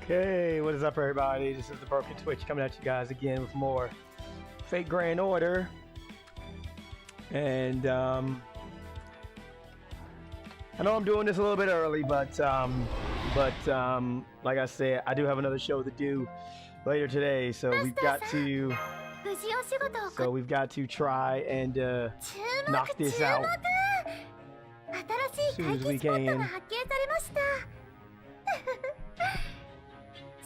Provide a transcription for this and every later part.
Okay, what is up, everybody? This is the Broken Twitch coming at you guys again with more Fate Grand Order. And I know I'm doing this a little bit early, but like I said, I do have another show to do later today, so we've got to try and knock this out as soon as we can.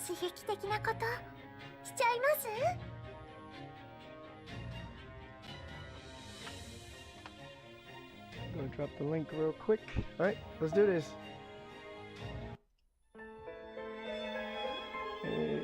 刺激的なことしちゃいます? I'm gonna drop the link real quick. Alright, let's do this. Hey.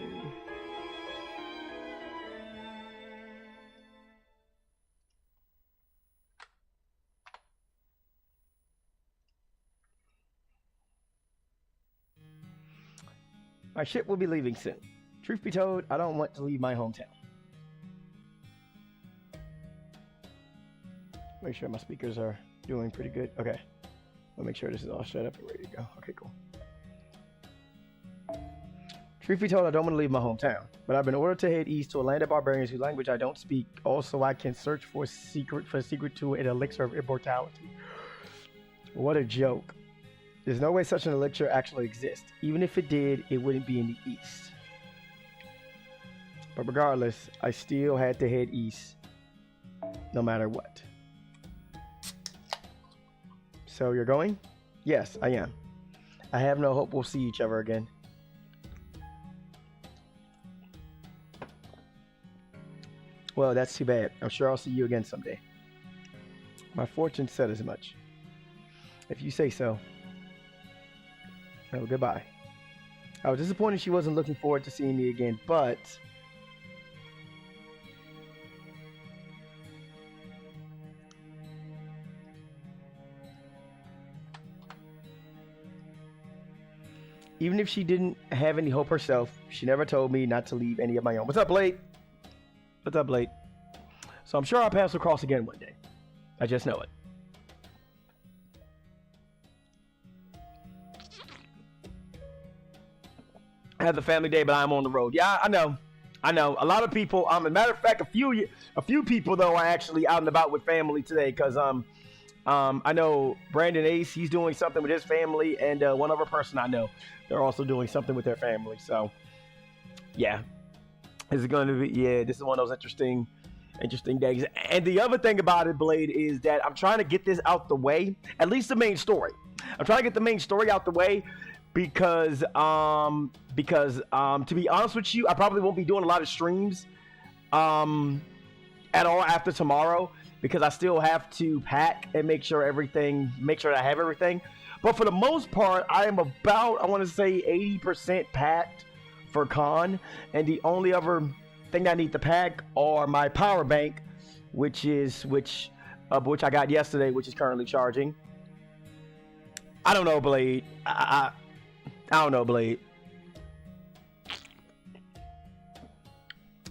My ship will be leaving soon. Truth be told, I don't want to leave my hometown. Make sure my speakers are doing pretty good. Okay. I'll make sure this is all set up and ready to go. Okay, cool. Truth be told, I don't want to leave my hometown, but I've been ordered to head east to a land of barbarians whose language I don't speak. Also, I can search for a secret to an elixir of immortality. What a joke. There's no way such an elixir actually exists. Even if it did, it wouldn't be in the east. But regardless, I still had to head east, no matter what. So you're going? Yes, I am. I have no hope we'll see each other again. Well, that's too bad. I'm sure I'll see you again someday. My fortune said as much. If you say so. Oh, goodbye. I was disappointed she wasn't looking forward to seeing me again, but even if she didn't have any hope herself, she never told me not to leave any of my own. What's up, Blade? What's up, Blade? So I'm sure our paths will cross again one day. I just know it. I have the family day, but I'm on the road. Yeah, I know. A lot of people. As a matter of fact, a few people though are actually out and about with family today. Cause I know Brandon Ace. He's doing something with his family, and one other person I know, they're also doing something with their family. So, yeah, this is going to be this is one of those interesting days. And the other thing about it, Blade, is that I'm trying to get this out the way. At least the main story. I'm trying to get the main story out the way. Because to be honest with you, I probably won't be doing a lot of streams at all after tomorrow, because I still have to pack and make sure that I have everything. But for the most part, I am about, I want to say 80% packed for con, and the only other thing I need to pack are my power bank, which I got yesterday, which is currently charging. I don't know, Blade. I don't know, Blade.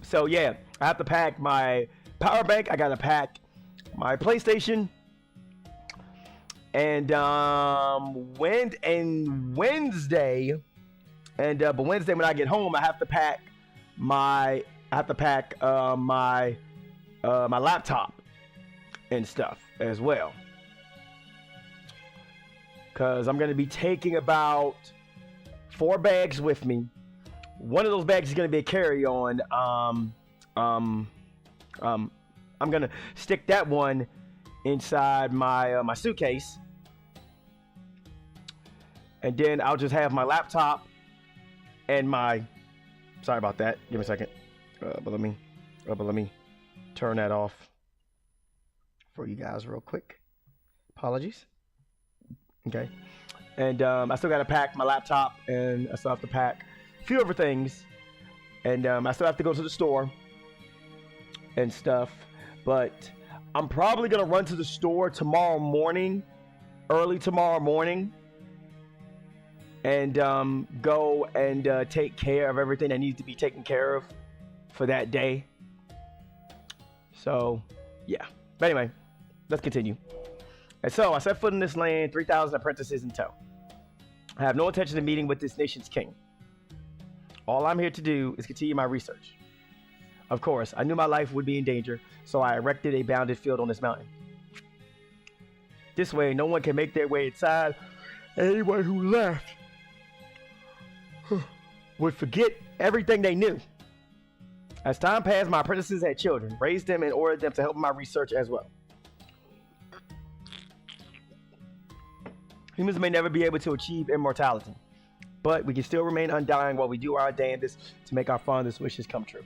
So yeah, I have to pack my power bank. I gotta pack my PlayStation, and Wednesday, but Wednesday when I get home, I have to pack my my laptop and stuff as well, because I'm gonna be taking about 4 bags with me. One of those bags is going to be a carry-on. I'm going to stick that one inside my my suitcase, and then I'll just have my laptop and my. Sorry about that. Give me a second. But let me turn that off for you guys real quick. Apologies. Okay. And I still got to pack my laptop, and I still have to pack a few other things. And I still have to go to the store and stuff. But I'm probably going to run to the store tomorrow morning, early tomorrow morning, and go and take care of everything that needs to be taken care of for that day. So, yeah. But anyway, let's continue. And so I set foot in this land, 3,000 apprentices in tow. I have no intention of meeting with this nation's king. All I'm here to do is continue my research. Of course, I knew my life would be in danger, so I erected a bounded field on this mountain. This way, no one can make their way inside. Anyone who left would forget everything they knew. As time passed, my apprentices had children, raised them, and ordered them to help in my research as well. Humans may never be able to achieve immortality, but we can still remain undying while we do our damnedest to make our fondest wishes come true.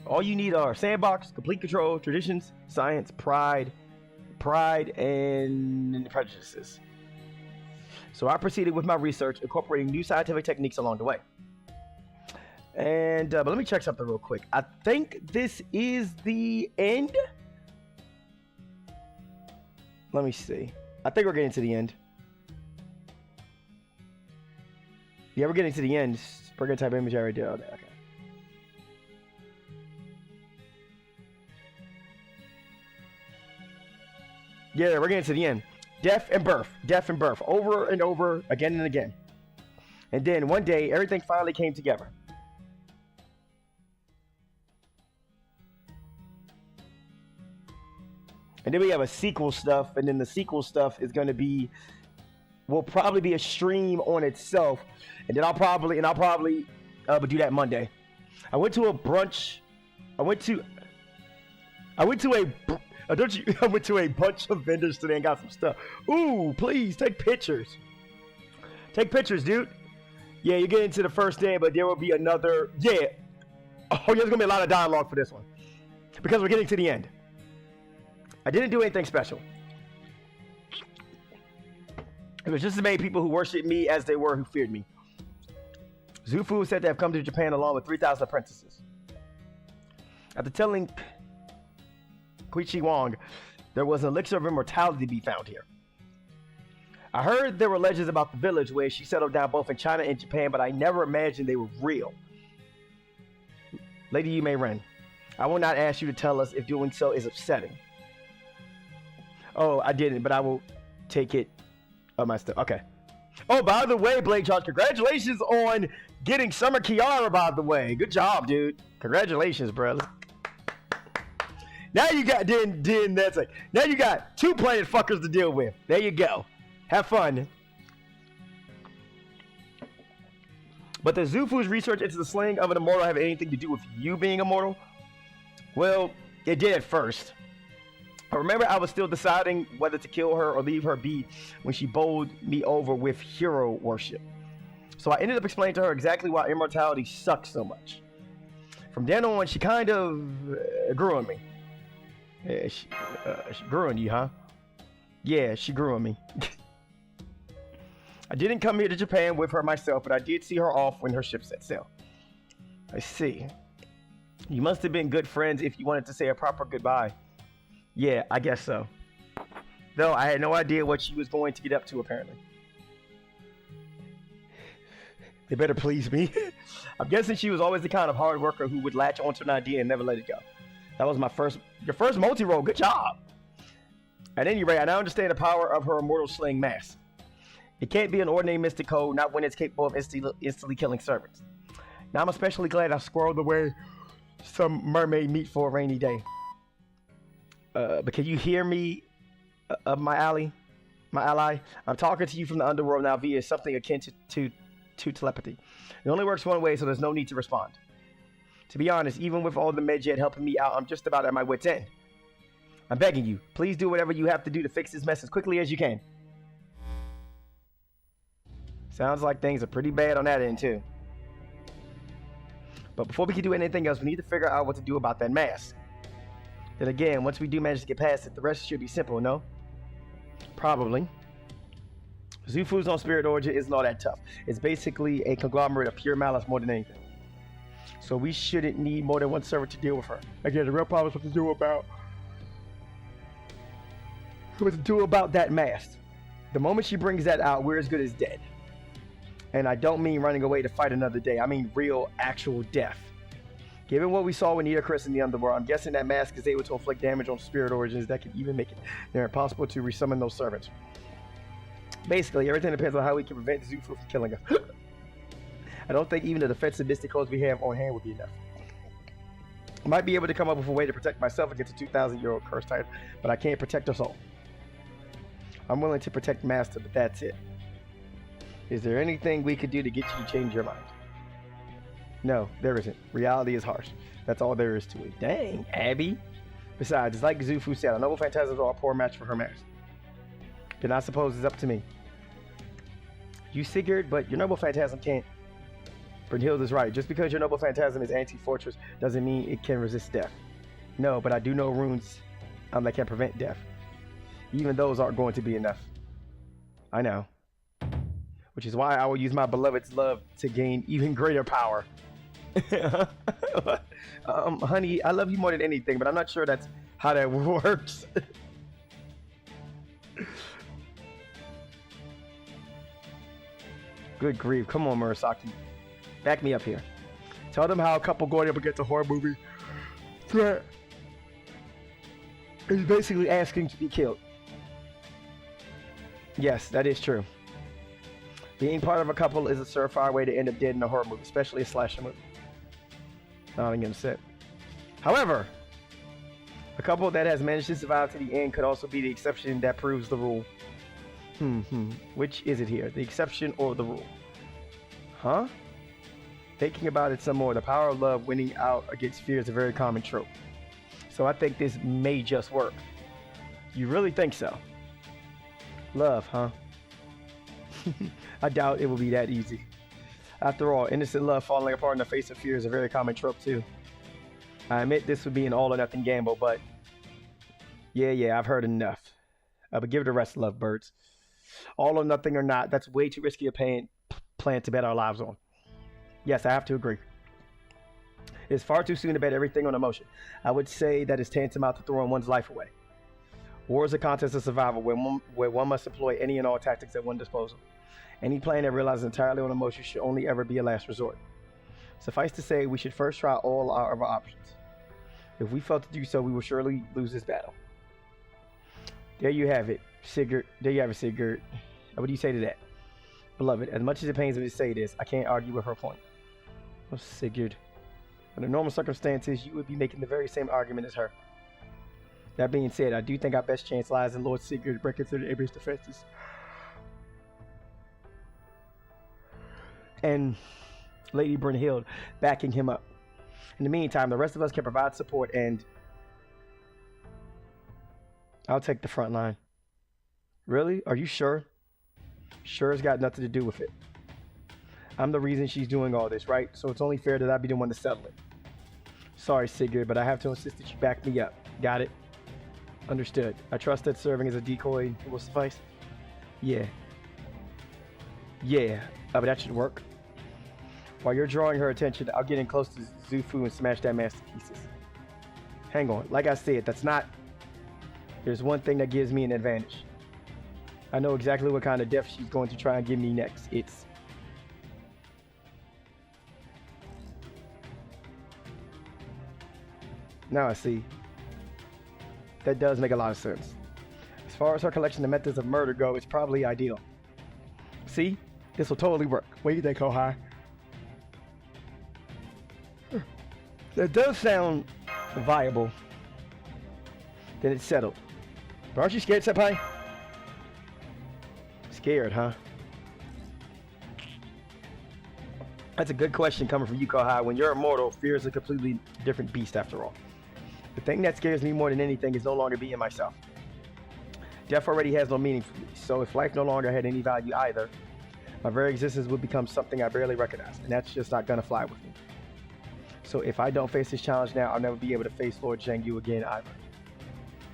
All you need are sandbox, complete control, traditions, science, pride, and prejudices. So I proceeded with my research, incorporating new scientific techniques along the way. And but let me check something real quick. I think this is the end. Let me see. I think we're getting to the end. Yeah, we're getting to the end. Burger type image I already did all that. Okay. Yeah, we're getting to the end. Death and birth, over and over, again and again. And then one day, everything finally came together. And then we have a sequel stuff, and then the sequel stuff is going to be, will probably be a stream on itself. And then I'll probably do that Monday. I went to a brunch. I went to a bunch of vendors today and got some stuff. Ooh, please take pictures. Take pictures, dude. Yeah, you're getting to the first day, but there will be another. Yeah. Oh, yeah, there's gonna be a lot of dialogue for this one because we're getting to the end. I didn't do anything special. It was just as many people who worshipped me as they were who feared me. Zufu is said to have come to Japan along with 3,000 apprentices. After telling Koichi Wong there was an elixir of immortality to be found here. I heard there were legends about the village where she settled down both in China and Japan, but I never imagined they were real. Lady Yume Ren, I will not ask you to tell us if doing so is upsetting. Oh, I didn't, but I will take it of my stuff. Okay. Oh, by the way, Blake Josh, congratulations on getting Summer Kiara, by the way. Good job, dude. Congratulations, brother. Now you got that's like now you got 2 planet fuckers to deal with. There you go. Have fun. But does Zufu's research into the slaying of an immortal have anything to do with you being immortal? Well, it did at first. I remember I was still deciding whether to kill her or leave her be when she bowled me over with hero worship. So I ended up explaining to her exactly why immortality sucks so much. From then on, she kind of grew on me. Yeah, she grew on you, huh? Yeah, she grew on me. I didn't come here to Japan with her myself, but I did see her off when her ship set sail. I see. You must have been good friends if you wanted to say a proper goodbye. Yeah, I guess so. Though I had no idea what she was going to get up to, apparently. They better please me. I'm guessing she was always the kind of hard worker who would latch onto an idea and never let it go. That was your first multi-role. Good job. At any rate, I now understand the power of her immortal slaying mask. It can't be an ordinary mystic code, not when it's capable of instantly killing servants. Now I'm especially glad I squirreled away some mermaid meat for a rainy day. But can you hear me, my ally? I'm talking to you from the underworld now via something akin to telepathy. It only works one way, so there's no need to respond. To be honest, even with all the Medjed helping me out, I'm just about at my wit's end. I'm begging you, please do whatever you have to do to fix this mess as quickly as you can. Sounds like things are pretty bad on that end, too. But before we can do anything else, we need to figure out what to do about that mask. Then again, once we do manage to get past it, the rest should be simple, no? Probably. Zufu's on Spirit Origin isn't all that tough. It's basically a conglomerate of pure malice more than anything. So we shouldn't need more than one servant to deal with her. Again, the real problem is what to do about that mask. The moment she brings that out, we're as good as dead. And I don't mean running away to fight another day. I mean real, actual death. Given what we saw with Chris in the Underworld, I'm guessing that mask is able to inflict damage on spirit origins that can even make it near impossible to resummon those servants. Basically, everything depends on how we can prevent Zufu from killing us. I don't think even the defensive mystic codes we have on hand would be enough. I might be able to come up with a way to protect myself against a 2,000-year-old curse type, but I can't protect us all. I'm willing to protect Master, but that's it. Is there anything we could do to get you to change your mind? No, there isn't. Reality is harsh. That's all there is to it. Dang, Abby. Besides, it's like Zufu said, a noble phantasms are a poor match for her master. Then I suppose it's up to me. You Sigurd, but your noble phantasm can't. Brynhild is right. Just because your noble phantasm is anti-fortress doesn't mean it can resist death. No, but I do know runes that can prevent death. Even those aren't going to be enough. I know. Which is why I will use my beloved's love to gain even greater power. Honey, I love you more than anything, but I'm not sure that's how that works. Good grief. Come on, Murasaki. Back me up here. Tell them how a couple going up against a horror movie threat is basically asking to be killed. Yes, that is true. Being part of a couple is a surefire way to end up dead in a horror movie, especially a slasher movie. Not even gonna sit. However, a couple that has managed to survive to the end could also be the exception that proves the rule. Which is it here? The exception or the rule? Huh? Thinking about it some more, the power of love winning out against fear is a very common trope. So I think this may just work. You really think so? Love, huh? I doubt it will be that easy. After all, innocent love falling apart in the face of fear is a very common trope too. I admit this would be an all or nothing gamble, but yeah, I've heard enough. But give it a rest, lovebirds. All or nothing or not, that's way too risky a plan to bet our lives on. Yes, I have to agree. It's far too soon to bet everything on emotion. I would say that it's tantamount to throwing one's life away. War is a contest of survival where one must employ any and all tactics at one's disposal. Any plan that relies entirely on emotion should only ever be a last resort. Suffice to say, we should first try all our other options. If we fail to do so, we will surely lose this battle. There you have it, Sigurd. There you have it, Sigurd. What do you say to that? Beloved, as much as it pains me to say this, I can't argue with her point. Oh, Sigurd. Under normal circumstances, you would be making the very same argument as her. That being said, I do think our best chance lies in Lord Sigurd breaking through the enemy's defenses. And Lady Brynhild backing him up. In the meantime, the rest of us can provide support, and I'll take the front line. Really? Are you sure? Sure's got nothing to do with it. I'm the reason she's doing all this, right? So it's only fair that I be the one to settle it. Sorry, Sigurd, but I have to insist that you back me up. Got it? Understood. I trust that serving as a decoy will suffice? Yeah. But that should work. While you're drawing her attention, I'll get in close to Zufu and smash that mask to pieces. Hang on. Like I said, there's one thing that gives me an advantage. I know exactly what kind of death she's going to try and give me next. It's... Now I see. That does make a lot of sense. As far as her collection of methods of murder go, it's probably ideal. See? This will totally work. What do you think, Kohai? That does sound viable. Then it's settled. But aren't you scared, Senpai? Scared, huh? That's a good question coming from you, Kohai. When you're immortal, fear is a completely different beast after all. The thing that scares me more than anything is no longer being myself. Death already has no meaning for me, so if life no longer had any value either, my very existence would become something I barely recognize, and that's just not gonna fly with me. So if I don't face this challenge now, I'll never be able to face Lord Zhang Yu again either.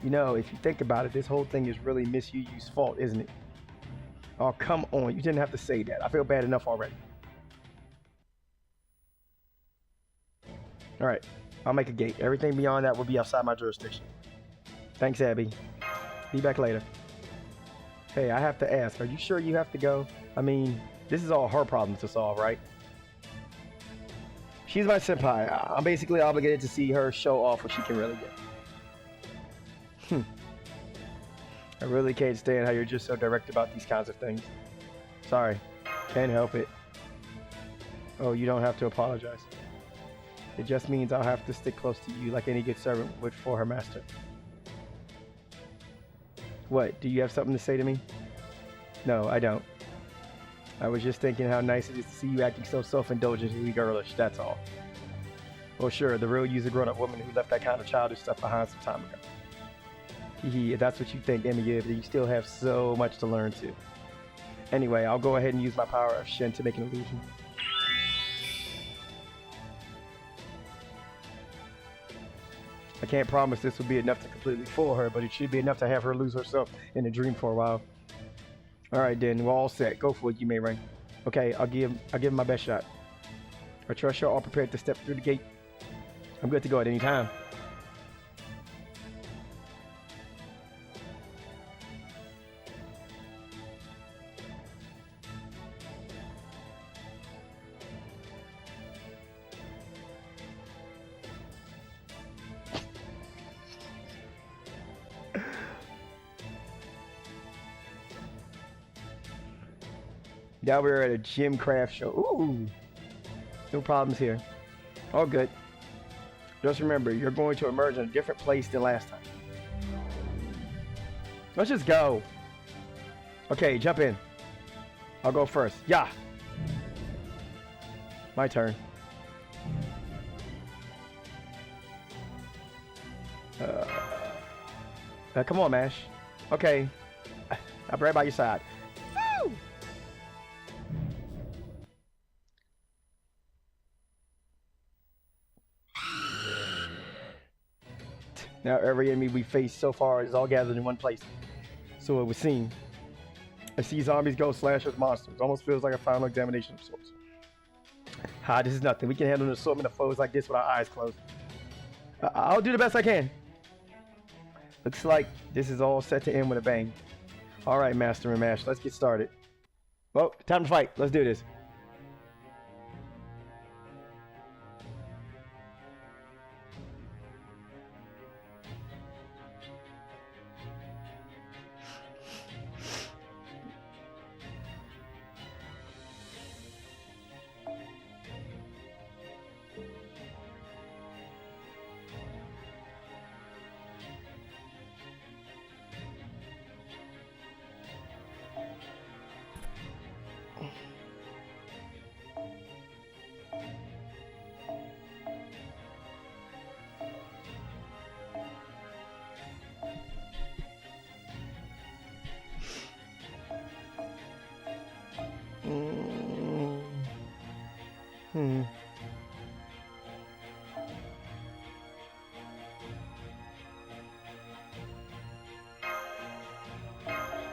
You know, if you think about it, this whole thing is really Miss Yu Yu's fault, isn't it? Oh, come on, you didn't have to say that. I feel bad enough already. Alright, I'll make a gate. Everything beyond that will be outside my jurisdiction. Thanks, Abby. Be back later. Hey, I have to ask, are you sure you have to go? I mean, This is all her problems to solve, right? She's my senpai. I'm basically obligated to see her show off what she can really get. I really can't stand how you're just so direct about these kinds of things. Sorry. Can't help it. Oh, you don't have to apologize. It just means I'll have to stick close to you like any good servant would for her master. What? Do you have something to say to me? No, I don't. I was just thinking how nice it is to see you acting so self-indulgently girlish, that's all. Well, sure, the real you's a grown-up woman who left that kind of childish stuff behind some time ago. If that's what you think, Emiya, but you still have so much to learn too. Anyway, I'll go ahead and use my power of Shin to make an illusion. I can't promise this will be enough to completely fool her, but it should be enough to have her lose herself in a dream for a while. Alright then, we're all set. Go for it, you may ring. Okay, I'll give him my best shot. I trust you're all prepared to step through the gate. I'm good to go at any time. Now we're at a gym craft show. Ooh, no problems here. All good. Just remember, you're going to emerge in a different place than last time. Let's just go. Okay, jump in. I'll go first. Yeah. My turn. Come on, Mash. Okay. I'll be right by your side. Woo! Now every enemy we face so far is all gathered in one place. So it would seem. I see zombies, ghosts, slashers, monsters. Almost feels like a final examination of sorts. This is nothing. We can handle an assortment of foes like this with our eyes closed. I'll do the best I can. Looks like this is all set to end with a bang. Alright, Master and Mash, let's get started. Well, time to fight. Let's do this.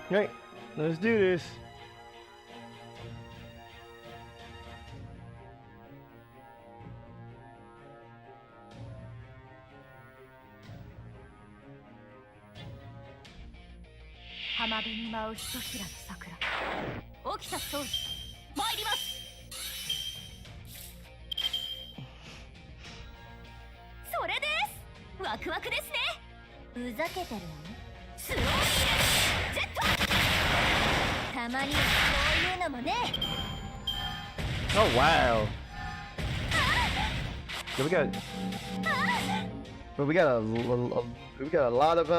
Right, let's do this. Oh wow! So we got a lot of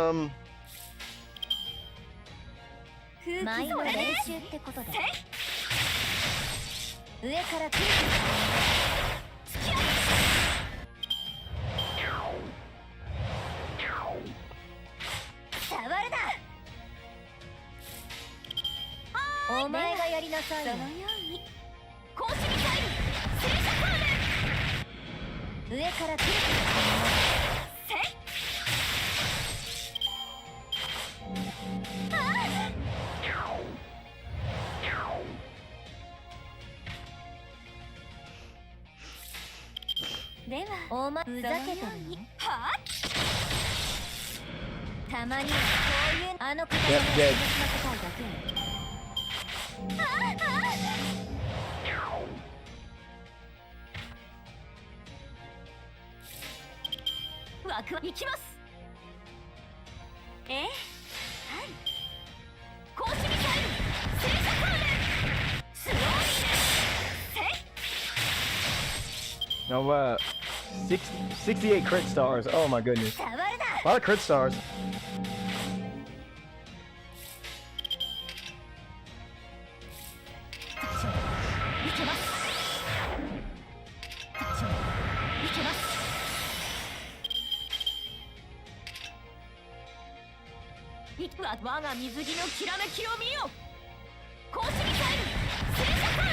Yep, dead. 行きます。はい公式ミサイル戦車訓練スローイネ No, 68 crit stars. Oh my goodness. 触るな A lot of crit stars. いけますいけます我が水着のきらめきを見よ公式ミサイル戦車訓練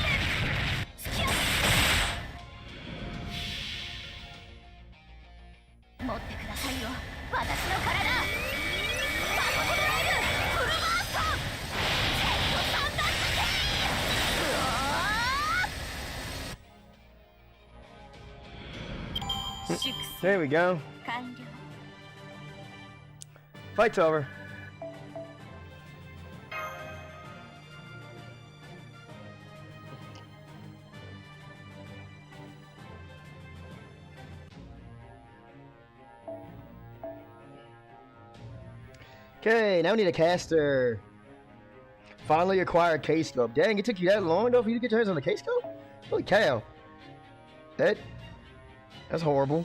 突き持ってくださいよ私の体パココドライブフルバーストジェットサンダーステイ祝 There we go. 完了 Fight's over. Okay, now we need a caster. Finally acquired case scope. Dang, it took you that long though for you to get your hands on the case scope? Holy cow. That's horrible.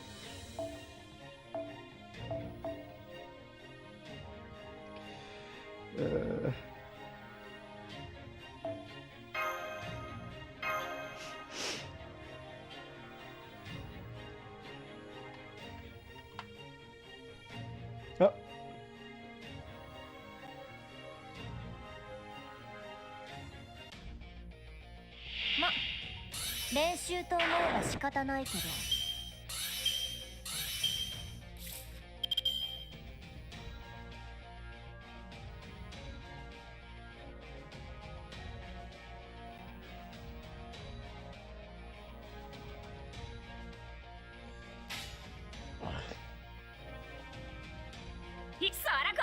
Oh. 練習と思えば仕方ないけど。いくさら来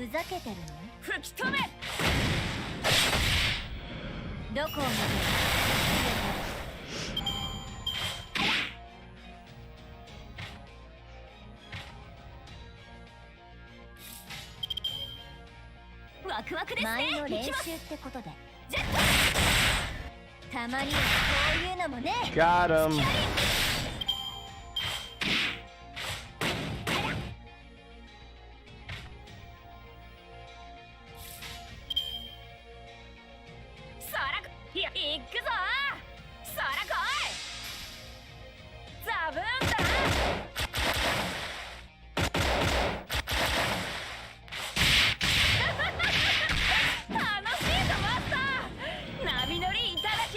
いふざけてるの？吹き止めどこを見てる？ワクワクですね前の練習行きますってことで。ジェッたまにはこういうのもね。Got him. トさらいや行くぞさら来いザブーンだ楽しいぞマスター波乗りいただき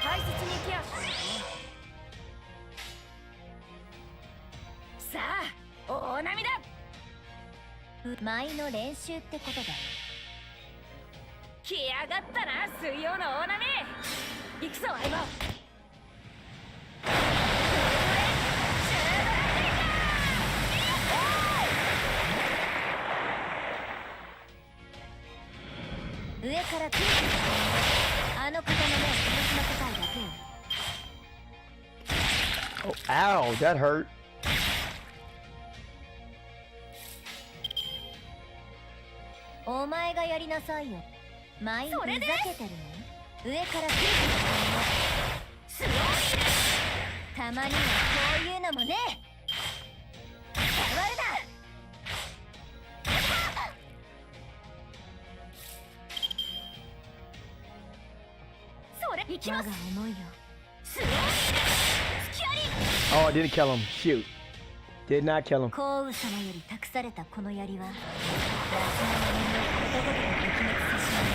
大切にケアさあ大波だ前の練習ってことで。来やがったな水曜の大波行くぞ相棒上から来るあの方のね、私の答えだけよ。 Oh, ow, that hurt. お前がやりなさいよ。前にふざけてるの？上から来るスローたまにはこういうのもね。触るな。それ行きます我が思いよ。スロー突きあり Oh, I didn't kill him. Shoot. Did not kill him. 幸運様より託されたこの槍は私の人間をことごとく撃滅させない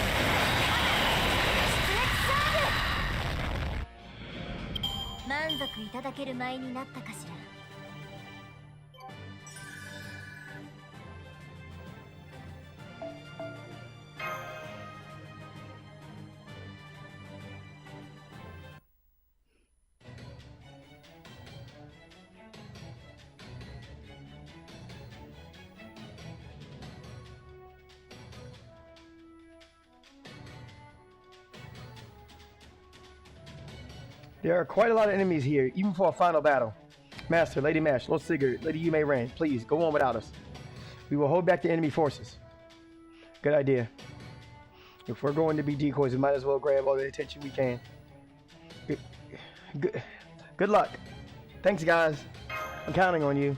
出撃サーブ。満足いただける舞になったかしら。There are quite a lot of enemies here, even for a final battle. Master, Lady Mash, Lord Sigurd, Lady Yume Ran, please go on without us. We will hold back the enemy forces. Good idea. If we're going to be decoys, we might as well grab all the attention we can. Good luck. Thanks, guys. I'm counting on you.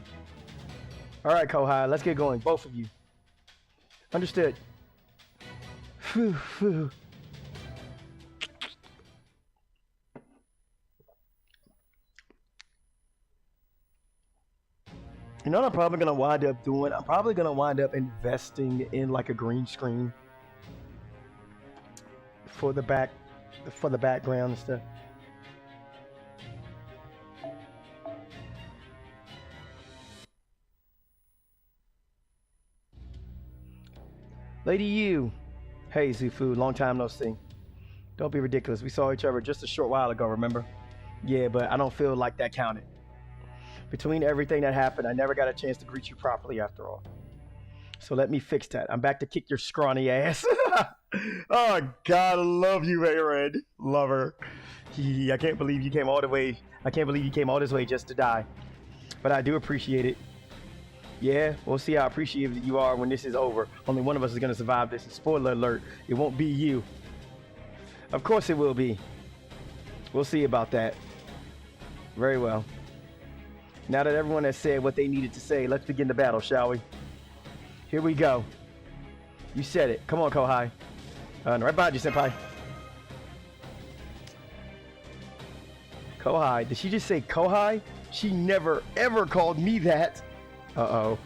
All right, Kohai, let's get going, both of you. Understood. Phew, phew. You know what I'm probably gonna wind up doing? I'm probably gonna wind up investing in like a green screen for the background and stuff. Lady Yu. Hey Zufu, long time no see. Don't be ridiculous. We saw each other just a short while ago, remember? Yeah, but I don't feel like that counted. Between everything that happened, I never got a chance to greet you properly after all. So let me fix that. I'm back to kick your scrawny ass. Oh God, I love you, Aaron. Love her. I can't believe you came all the way. I can't believe you came all this way just to die. But I do appreciate it. Yeah, we'll see how appreciative you are when this is over. Only one of us is going to survive this. And spoiler alert, it won't be you. Of course it will be. We'll see about that. Very well. Now that everyone has said what they needed to say, let's begin the battle, shall we? Here we go. You said it. Come on, Kohai. Right behind you, Senpai. Kohai. Did she just say Kohai? She never, ever called me that. Uh-oh.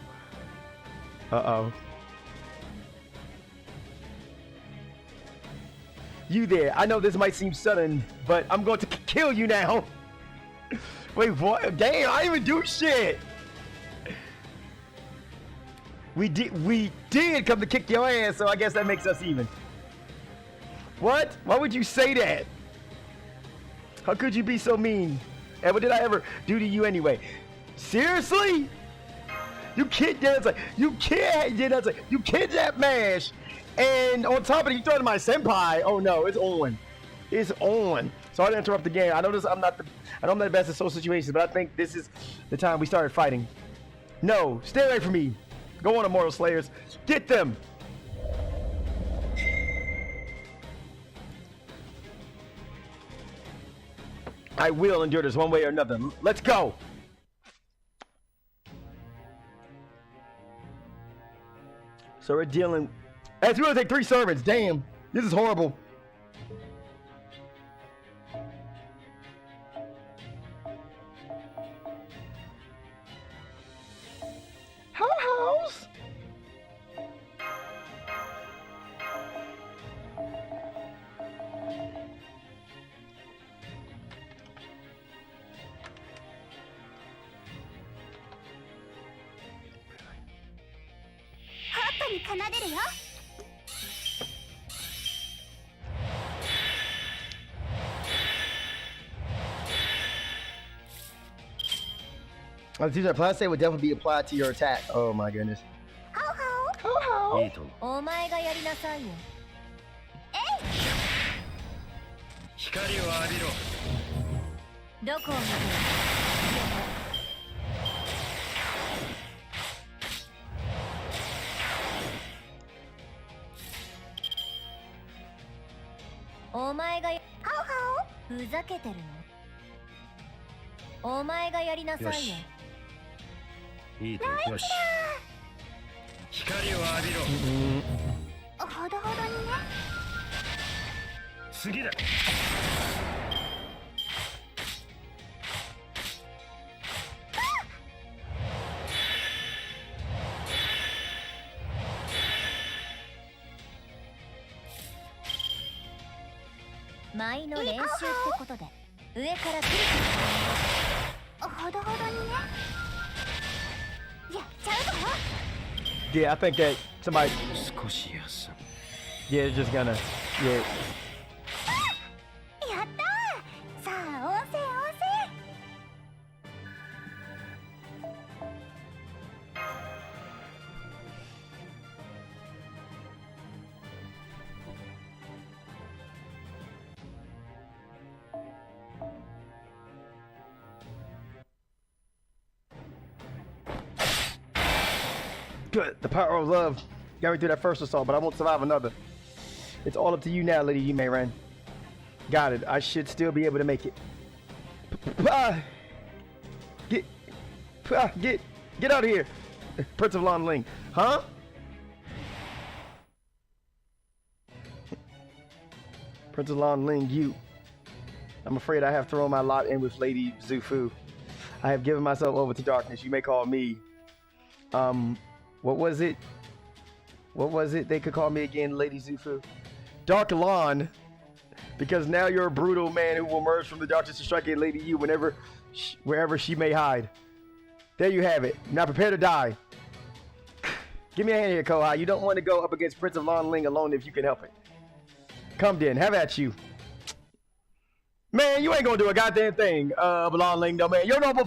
Uh-oh. You there. I know this might seem sudden, but I'm going to kill you now. Wait, what? Damn, I didn't even do shit. We did come to kick your ass, so I guess that makes us even. What? Why would you say that? How could you be so mean? And what did I ever do to you anyway? Seriously? You kidnapped Mash, and on top of it, you threatened my senpai. Oh no, it's on. It's on. Sorry to interrupt the game. I know I'm not the best at social situations, but I think this is the time we started fighting. No, stay away from me. Go on, Immortal Slayers. Get them. I will endure this one way or another. Let's go. So we're dealing. It's going to take 3 servants. Damn, this is horrible. House. These are plan would definitely be applied to your attack. Oh my goodness. How? Yeah, I think that somebody. Yeah, it's just gonna. Yeah. Good. The power of love got me through that first assault, but I won't survive another. It's all up to you now, Lady Yume Ren. Got it. I should still be able to make it. Get out of here, Prince of Lan Ling. Huh? Prince of Lan Ling, you. I'm afraid I have thrown my lot in with Lady Zufu. I have given myself over to darkness. You may call me, what was it? What was it they could call me again, Lady Zufu? Dark Lan. Because now you're a brutal man who will emerge from the darkness to strike at Lady Yu wherever she may hide. There you have it. Now prepare to die. Give me a hand here, Kohai. You don't want to go up against Prince of Lan Ling alone if you can help it. Come then, have at you. Man, you ain't gonna do a goddamn thing, Lan Ling, though, man. Your noble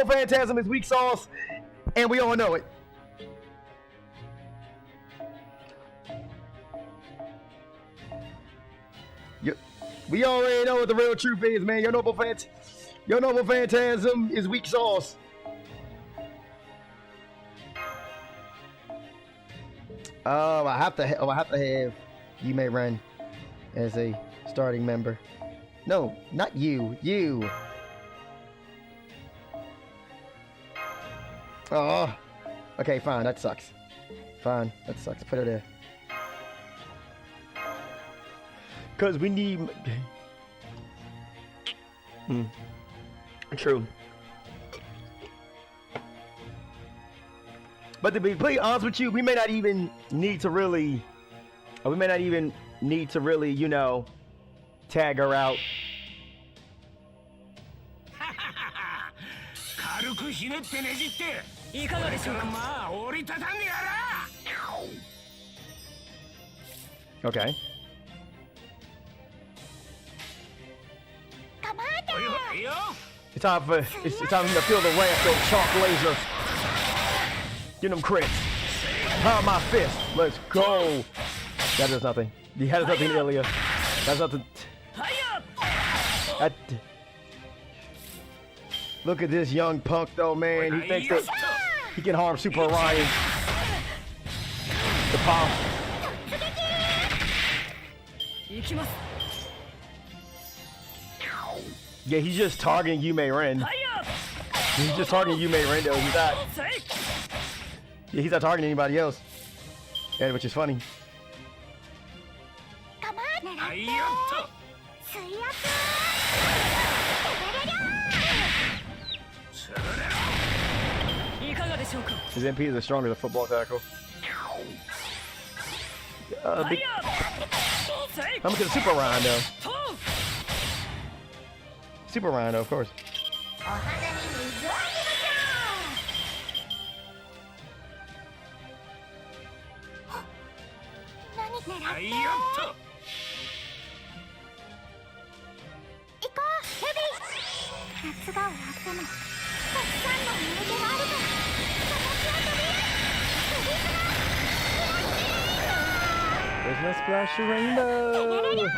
phantasm is weak sauce, and we all know it. We already know what the real truth is, man. Your noble phantasm is weak sauce. I have to have Yume Ren as a starting member. No, not you. You. Oh. Okay, fine. That sucks. Fine. That sucks. Put her there. Because we need... True. But to be completely honest with you, we may not even need to really... you know, tag her out. Okay. It's time for him to feel the wrath of chalk laser. Get them crits. Power my fist. Let's go. That does nothing. He had nothing earlier. That's nothing. Look at this young punk though, man. He thinks that he can harm Super Orion. The power. Yeah, he's just targeting Yume Ren. He's just targeting Yume Ren though. He's not. Yeah, he's not targeting anybody else. Yeah, which is funny. His MP is stronger than football tackle. I'm gonna get a Super Rondo. Super Rondo, of course. There's no splash of rainbow.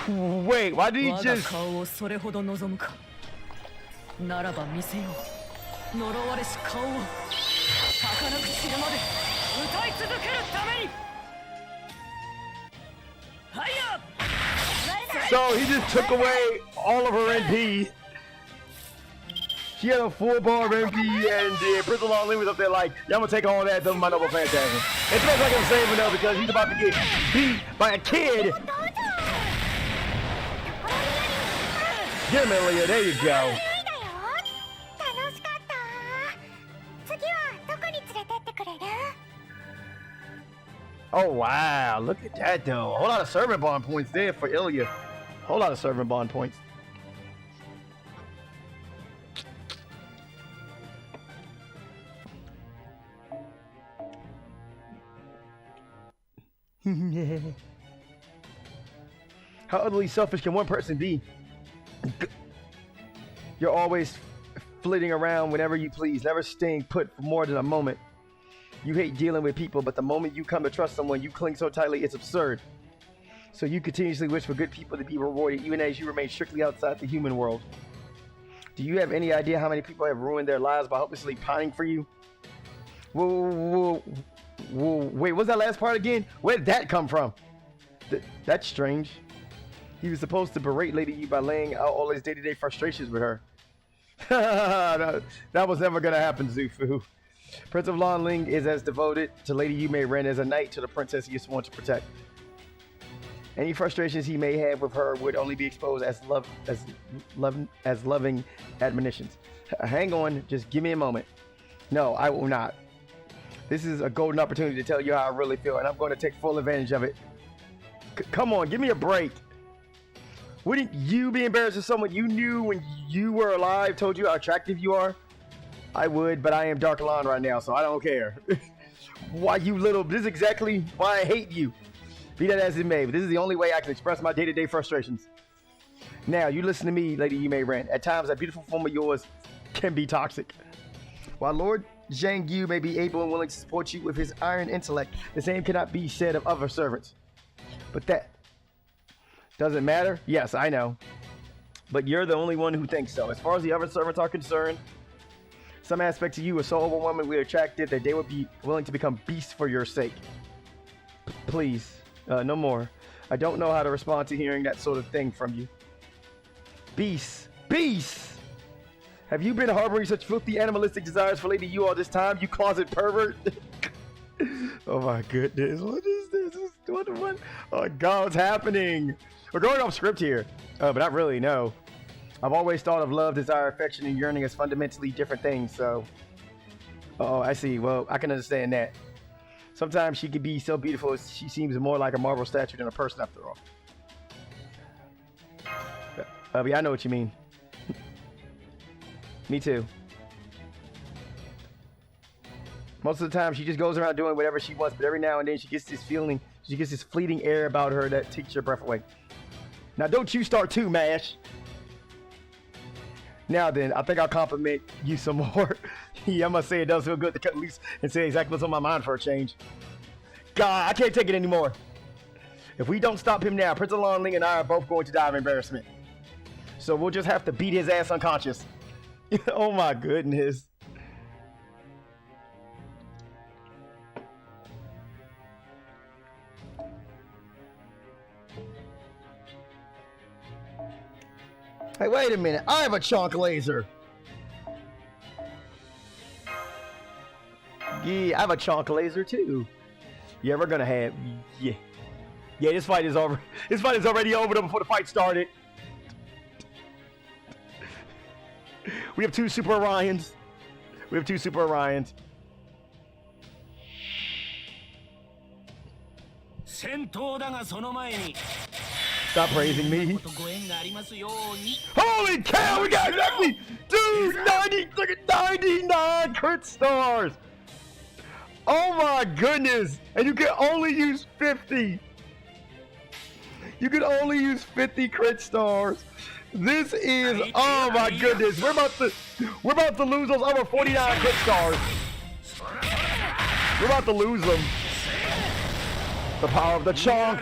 Wait, why did he just... So he just took away all of her NP She had a full bar of MP and Prince of Long Ling was up there like, yeah, I'm gonna take all that to my noble phantasm. It feels like I'm saving though because he's about to get beat by a kid. Get him, Ilya, there you go. Oh wow, look at that though. A whole lot of servant bond points there for Ilya. Whole lot of servant bond points. How utterly selfish can one person be? You're always flitting around whenever you please, never staying put for more than a moment. You hate dealing with people, but the moment you come to trust someone, you cling so tightly it's absurd. So you continuously wish for good people to be rewarded, even as you remain strictly outside the human world. Do you have any idea how many people have ruined their lives by hopelessly pining for you? Whoa, wait, what's that last part again? Where did that come from? That's strange. He was supposed to berate Lady Yu by laying out all his day-to-day frustrations with her. that was never gonna happen, Zufu. Prince of Long Ling is as devoted to Lady Yu Mei Ren as a knight to the princess he is sworn to protect. Any frustrations he may have with her would only be exposed as loving admonitions. Hang on, just give me a moment. No, I will not. This is a golden opportunity to tell you how I really feel, and I'm going to take full advantage of it. Come on, give me a break. Wouldn't you be embarrassed if someone you knew when you were alive told you how attractive you are? I would, but I am Dark Alon right now, so I don't care. Why you little... This is exactly why I hate you. Be that as it may, but this is the only way I can express my day-to-day frustrations. Now, you listen to me, Lady Yu Mei Ren. At times, that beautiful form of yours can be toxic. While Lord Zhang Yu may be able and willing to support you with his iron intellect, the same cannot be said of other servants. But that doesn't matter? Yes, I know. But you're the only one who thinks so. As far as the other servants are concerned, some aspects of you are so overwhelmingly attractive that they would be willing to become beasts for your sake. Please, no more. I don't know how to respond to hearing that sort of thing from you. Beasts! Beasts! Have you been harboring such filthy animalistic desires for Lady Yu all this time, you closet pervert? Oh my goodness, what is this? What? Oh God, what's happening? We're going off script here, but not really, no. I've always thought of love, desire, affection, and yearning as fundamentally different things, so... Oh, I see. Well, I can understand that. Sometimes she can be so beautiful, she seems more like a marble statue than a person after all. Yeah, I know what you mean. Me too. Most of the time, she just goes around doing whatever she wants, but every now and then she gets this feeling, she gets this fleeting air about her that takes your breath away. Now, don't you start too, Mash. Now then, I think I'll compliment you some more. Yeah, I must say it does feel good to cut loose and say exactly what's on my mind for a change. God, I can't take it anymore. If we don't stop him now, Prince of Long Ling and I are both going to die of embarrassment. So we'll just have to beat his ass unconscious. Oh my goodness. Hey, wait a minute. I have a chunk laser. Yeah, I have a chunk laser too. Yeah, we're gonna have... Yeah, this fight is over. This fight is already over before the fight started. We have two Super Orions. Stop praising me. Holy cow, we got exactly, dude, 99 crit stars. Oh my goodness. And you can only use 50. You can only use 50 crit stars. This is, oh my goodness. We're about to lose those other 49 crit stars. We're about to lose them. The power of the chunk.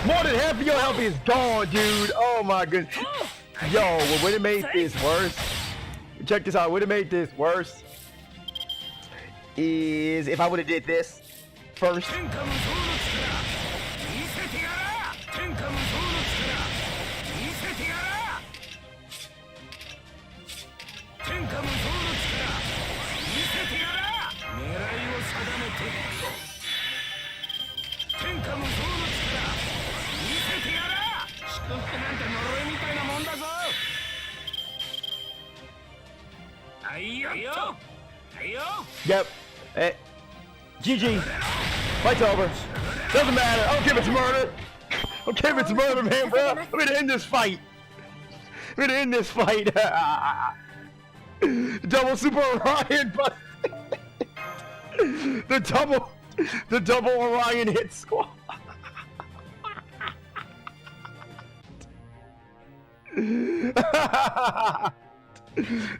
More than half of your health is gone, dude. Oh my goodness. Yo, what would have made this worse? Check this out. Would have made this worse is if I would have did this first. Yep. GG. Fight's over. Doesn't matter. I don't care if it's murder. I don't care if it's murder, man, bro. I'm gonna end this fight. I'm gonna end this fight. Double Super Orion, but the double Orion hit squad.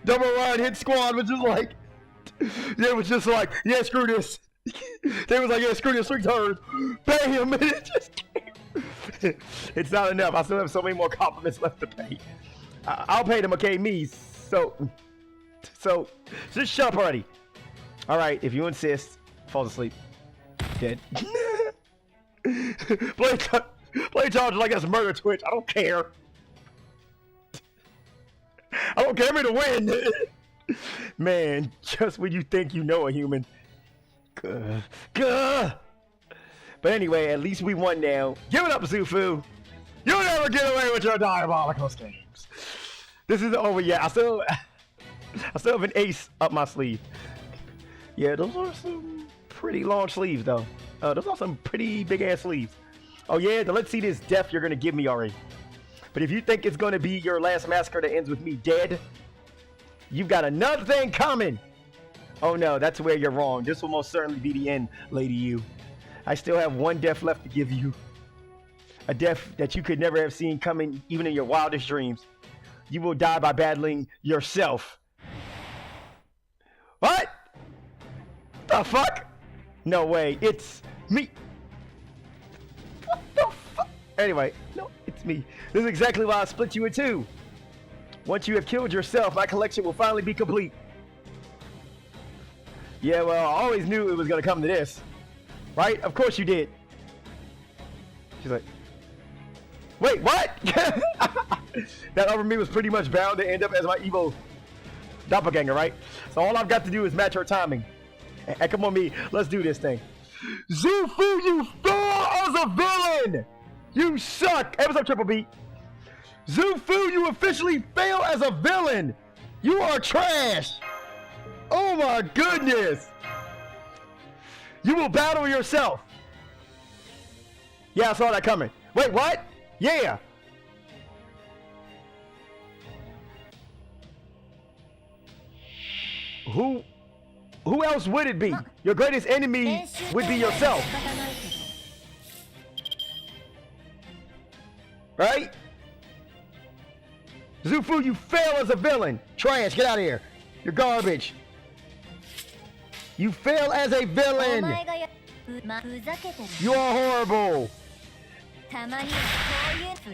Double Orion hit squad was just like, it was just like, yeah, screw this. They was like, yeah, screw this 3 turns. Pay him, and it just came. It's not enough. I still have so many more compliments left to pay. I'll pay them, okay, me. So just shut up already. All right, if you insist. Falls asleep. Dead. Play charge like that's murder Twitch. I don't care. I don't care me to win. Man, just when you think you know a human. But anyway, at least we won now. Give it up, Zufu. You'll never get away with your diabolical schemes. This isn't over yet. I still have an ace up my sleeve. Yeah, those are some pretty long sleeves, though. Those are some pretty big-ass sleeves. Oh, yeah, let's see this death you're going to give me already. But if you think it's going to be your last massacre that ends with me dead, you've got another thing coming. Oh, no, that's where you're wrong. This will most certainly be the end, Lady You. I still have one death left to give you. A death that you could never have seen coming even in your wildest dreams. You will die by battling yourself. What? The fuck? No way. It's me. What the fuck? Anyway, no, it's me. This is exactly why I split you in two. Once you have killed yourself, my collection will finally be complete. Yeah, well, I always knew it was going to come to this. Right? Of course you did. She's like, wait, what? That over me was pretty much bound to end up as my evil doppelganger, right? So all I've got to do is match her timing. Hey, come on, me. Let's do this thing. Zufu, you fail as a villain! You suck! Hey, what's up, Triple B? Zufu, you officially fail as a villain! You are trash! Oh my goodness! You will battle yourself! Yeah, I saw that coming. Wait, what? Yeah! Who else would it be? Your greatest enemy would be yourself. Right? Zufu, you fail as a villain. Trash, get out of here. You're garbage. You fail as a villain. You are horrible. And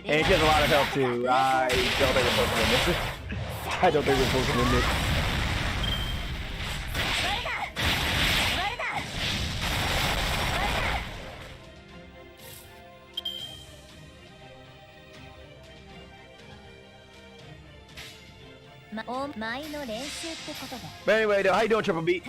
it gets a lot of help too. I don't think we're supposed to win this. I don't think we're supposed to win this. But anyway, though, how you doing, Triple B?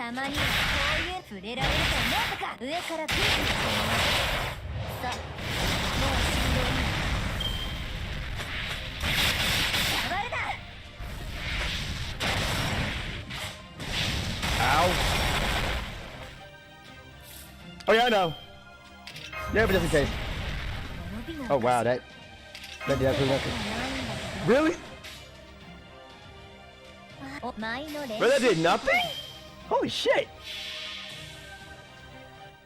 Ow. Oh yeah, I know. Yeah, but just in case. Oh wow, that did absolutely nothing. Really? But that did nothing? Holy shit!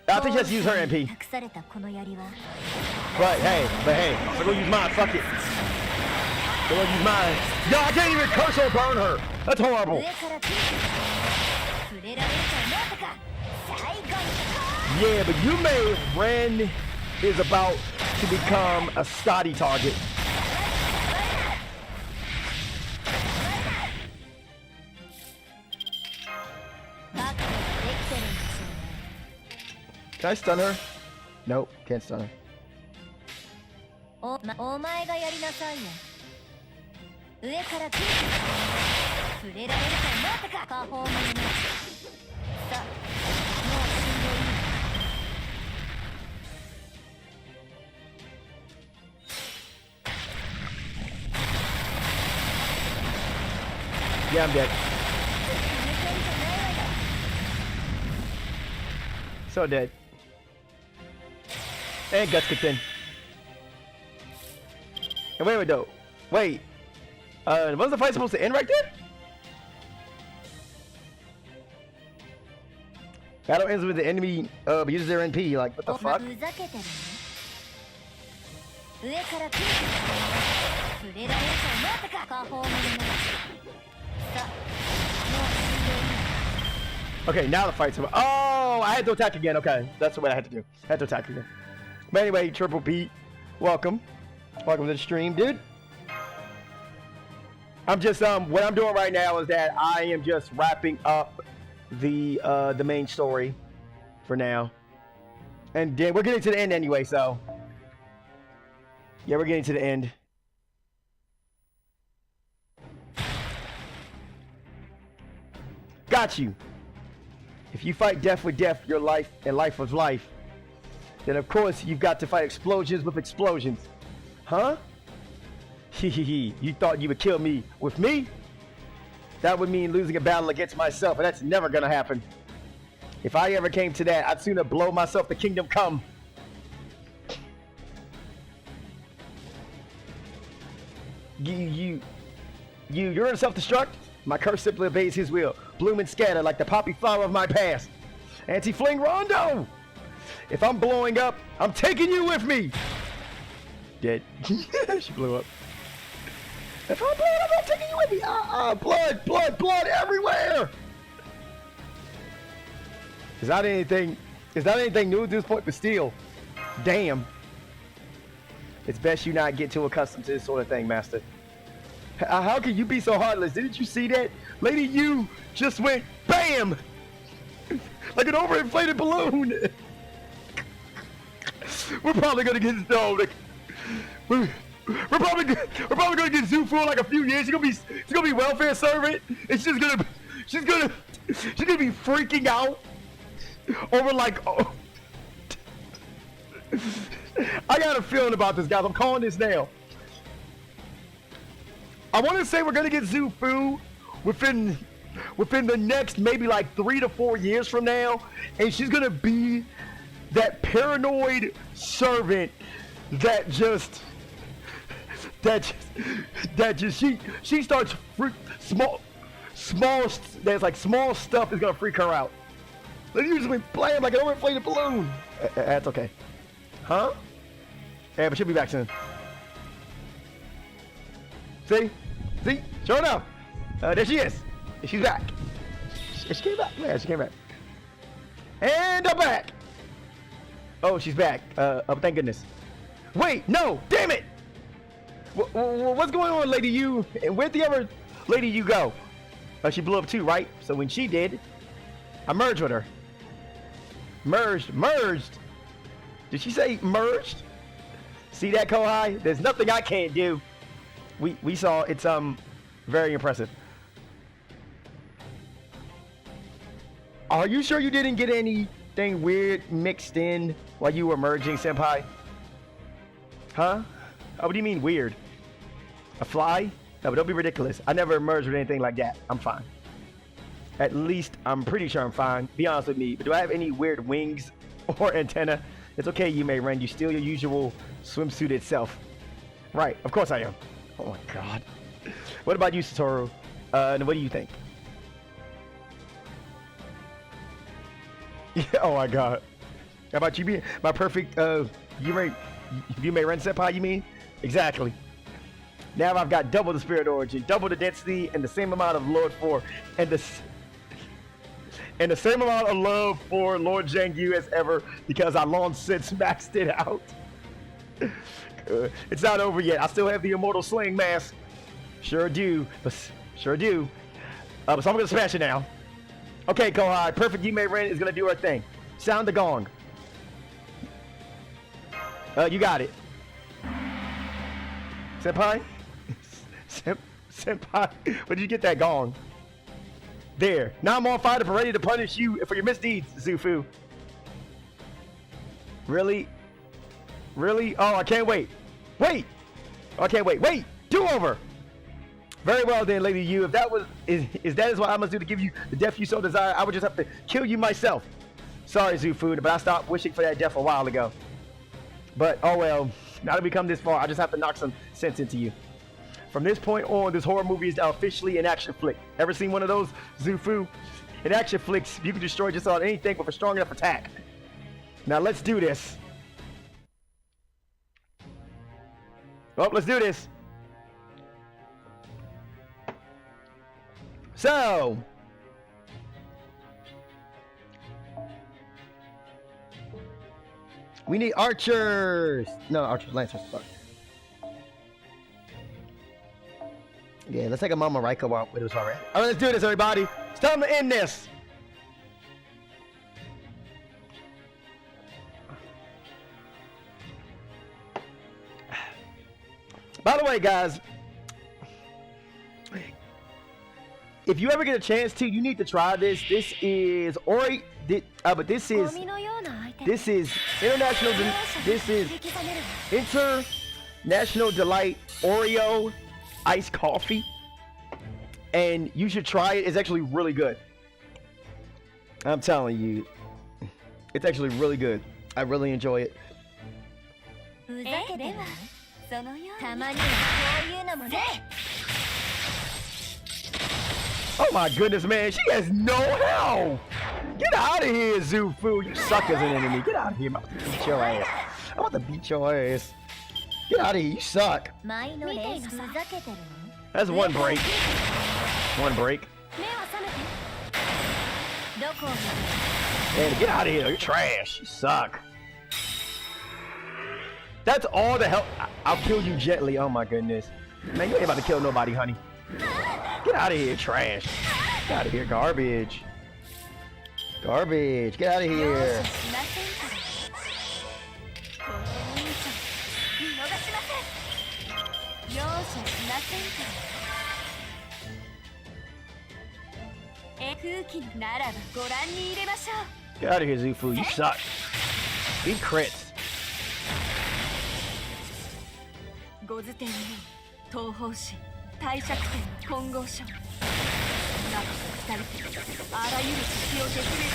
I think just use her MP. But hey, I'm gonna use mine, fuck it. I'm gonna use mine. Yo, I can't even curse or burn her. That's horrible. Yeah, but you made Ren is about to become a Scotty target. Can I stun her? Nope, can't stun her. Yeah, I'm dead. So dead. And Guts kicked in. And wait, though. Wait. Was the fight supposed to end right there? Battle ends with the enemy uses their NP. Like, what the fuck? Okay, now the fight's over. Oh, I had to attack again. Okay, that's what I had to do. I had to attack again. But anyway, Triple Pete, welcome. Welcome to the stream, dude. I'm just what I'm doing right now is that I am just wrapping up the main story for now, and then we're getting to the end anyway. So yeah, we're getting to the end. Got you. If you fight death with death, your life and life with life, then of course you've got to fight explosions with explosions. Huh? Hehehe, you thought you would kill me with me? That would mean losing a battle against myself, and that's never gonna happen. If I ever came to that, I'd sooner blow myself the kingdom come. You're in self-destruct? My curse simply obeys his will. Bloom and scatter like the poppy flower of my past. Anti-fling rondo! If I'm blowing up, I'm taking you with me! Dead. She blew up. If I'm blowing up, I'm taking you with me! Blood everywhere! Is that anything new at this point? But still, damn. It's best you not get too accustomed to this sort of thing, Master. How can you be so heartless? Didn't you see that? Lady You just went BAM! Like an overinflated balloon! We're probably gonna get stoned. We're probably gonna get Zufu in like a few years. She's gonna be welfare servant, and she's gonna be freaking out over like. Oh. I got a feeling about this, guys. I'm calling this now. I want to say we're gonna get Zufu within the next maybe like 3 to 4 years from now, and she's gonna be that paranoid servant that just she starts small there's like small stuff is gonna freak her out. They usually blam like an overinflated balloon. That's okay. Huh? Yeah, but she'll be back soon. See? Sure enough. There she is. She's back. She came back. Yeah, she came back. And I'm back. Oh, she's back. Oh, thank goodness. Wait, no, damn it. What's going on, Lady You? And where'd the other Lady You go? She blew up too, right? So when she did, I merged with her. Merged. Did she say merged? See that, Kohai? There's nothing I can't do. We saw it's very impressive. Are you sure you didn't get anything weird mixed in while you were merging, Senpai? Huh? Oh, what do you mean weird? A fly? No, but don't be ridiculous. I never merged with anything like that. I'm fine. At least I'm pretty sure I'm fine. Be honest with me. But do I have any weird wings or antenna? It's okay, you may run. You still your usual swimsuit itself. Right, of course I am. Oh my god. What about you, Satoru? And what do you think? Yeah, oh my god. How about you being my perfect you may run senpai, you mean? Exactly. Now I've got double the spirit origin, double the density, and the same amount of Lord 4, and the same amount of love for Lord Zhangyu as ever, because I long since maxed it out. It's not over yet. I still have the immortal sling mask. Sure do. So I'm gonna smash it now. Okay, Kohai, perfect Yume Ren is gonna do her thing. Sound the gong. You got it. Senpai? Senpai, where did you get that gong? There. Now I'm on fire and ready to punish you for your misdeeds, Zufu. Really? Really? Oh, I can't wait. Wait! I can't wait. Wait! Do over! Very well then, Lady Yu. If that was is that is what I must do to give you the death you so desire, I would just have to kill you myself. Sorry, Zufu, but I stopped wishing for that death a while ago. But oh well, now that we come this far, I just have to knock some sense into you. From this point on, this horror movie is now officially an action flick. Ever seen one of those, Zufu? In action flicks, you can destroy just about anything with a strong enough attack. Now let's do this. Well, let's do this. So, we need archers. No, archers, lancers. Sorry. Yeah, let's take a Mama Raiko out with us already. All right, let's do this, everybody. It's time to end this. By the way, guys, if you ever get a chance to, you need to try this. This is but this is international. This is International Delight Oreo iced coffee, and you should try it. It's actually really good. I'm telling you, it's actually really good. I really enjoy it. Oh my goodness, man, she has no health. Get out of here, Zufu. You suck as an enemy. Get out of here. I'm about to beat your ass. I'm about to beat your ass. Get out of here. You suck. That's one break. One break. Man, get out of here. You're trash. You suck. That's all the help. I'll kill you gently. Oh my goodness. Man, you ain't about to kill nobody, honey. Get out of here, trash. Get out of here, garbage. Garbage. Get out of here. Get out of here, Zufu. You suck. Be crits. 5図天の東方神帝釈天の本郷書中2人であらゆる敵を絶滅し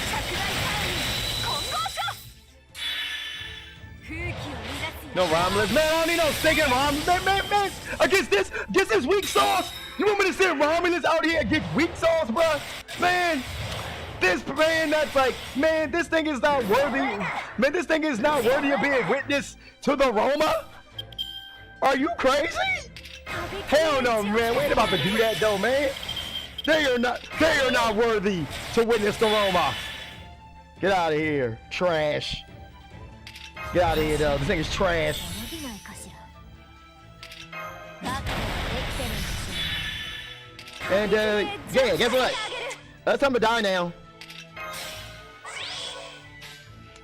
釈大さらに本郷書風紀を乱す No Romulus, man. I don't need no stinking Romulus, man. Against this weak sauce. You want me to send Romulus out here against weak sauce, bruh? Man, this man, that's like, man, this thing is not worthy. Man, this thing is not worthy of being witness to the Roma. Are you crazy? Hell no, man. We ain't about to do that though, man. They are not worthy to witness the Roma. Get out of here, trash. Get out of here, though. This thing is trash. And yeah, guess what? It's time to die now.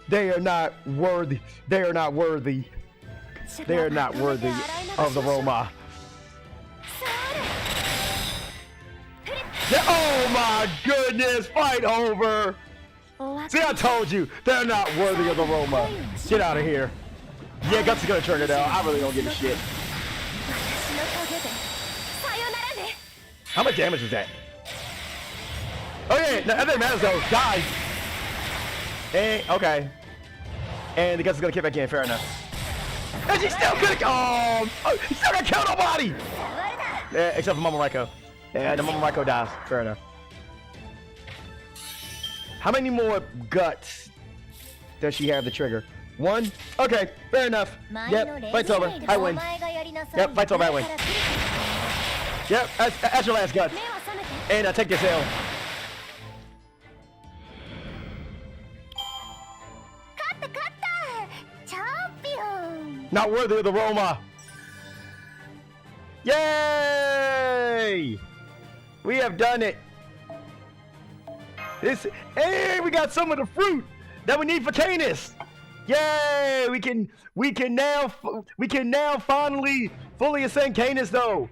They are not worthy. They are not worthy. They are not worthy of the Roma. Oh my goodness, fight over. See, I told you, they're not worthy of the Roma. Get out of here. Yeah, Guts is gonna turn it out. I really don't give a shit. How much damage was that? Oh yeah, no, that doesn't matter though. Die. And, okay. And the Guts is gonna kick back in, fair enough. And she still could've he still gonna kill nobody! Yeah, except for Mama Raiko. Yeah, the Mama Raiko dies. Fair enough. How many more guts does she have to trigger? One? Okay, fair enough. Yep, fight's over. I win. Yep, fight's over. I win. Yep, that's your last gut. And I take this L. Not worthy of the Roma. Yay! We have done it. Hey, we got some of the fruit that we need for Canis. Yay! We can now finally fully ascend Canis though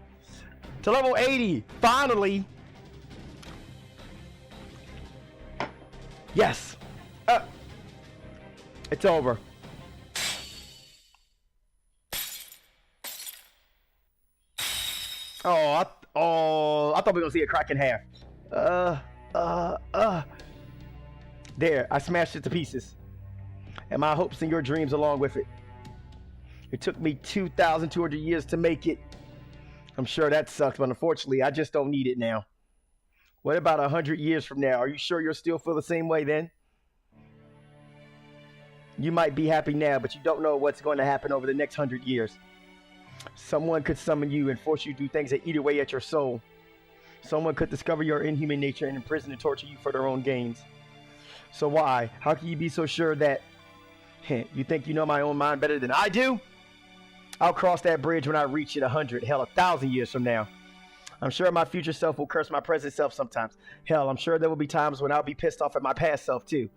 to level 80. Finally. Yes. It's over. I thought we were gonna see it crack in half. There, I smashed it to pieces. And my hopes and your dreams along with it. It took me 2,200 years to make it. I'm sure that sucks, but unfortunately, I just don't need it now. What about 100 years from now? Are you sure you'll still feel the same way then? You might be happy now, but you don't know what's going to happen over the next 100 years. Someone could summon you and force you to do things that eat away at your soul. Someone could discover your inhuman nature and imprison and torture you for their own gains. So why? How can you be so sure that... You think you know my own mind better than I do? I'll cross that bridge when I reach it 100, hell, 1,000 years from now. I'm sure my future self will curse my present self sometimes. Hell, I'm sure there will be times when I'll be pissed off at my past self too.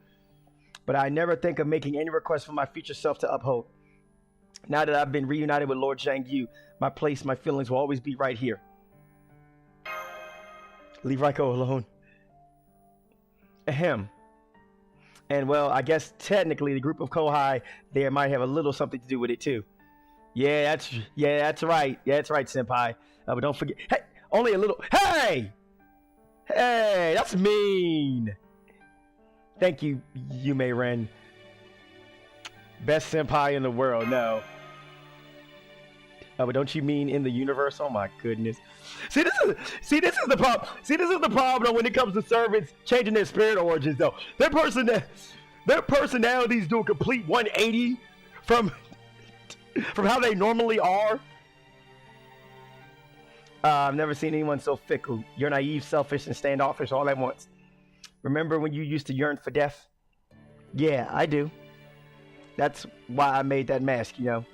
But I never think of making any request for my future self to uphold. Now that I've been reunited with Lord Zhang Yu, my place, my feelings will always be right here. Leave Raiko alone. Ahem. And well, I guess technically the group of Kohai there might have a little something to do with it too. Yeah, that's right. Yeah, that's right, Senpai. But don't forget. Hey, only a little. Hey, that's mean. Thank you, Yume Ren. Best senpai in the world. No. But don't you mean in the universe? Oh my goodness. See, this is the problem. See, this is the problem when it comes to servants changing their spirit origins. Though their personalities do a complete 180 from how they normally are. I've never seen anyone so fickle. You're naive, selfish, and standoffish all at once. Remember when you used to yearn for death? Yeah, I do. That's why I made that mask, you know.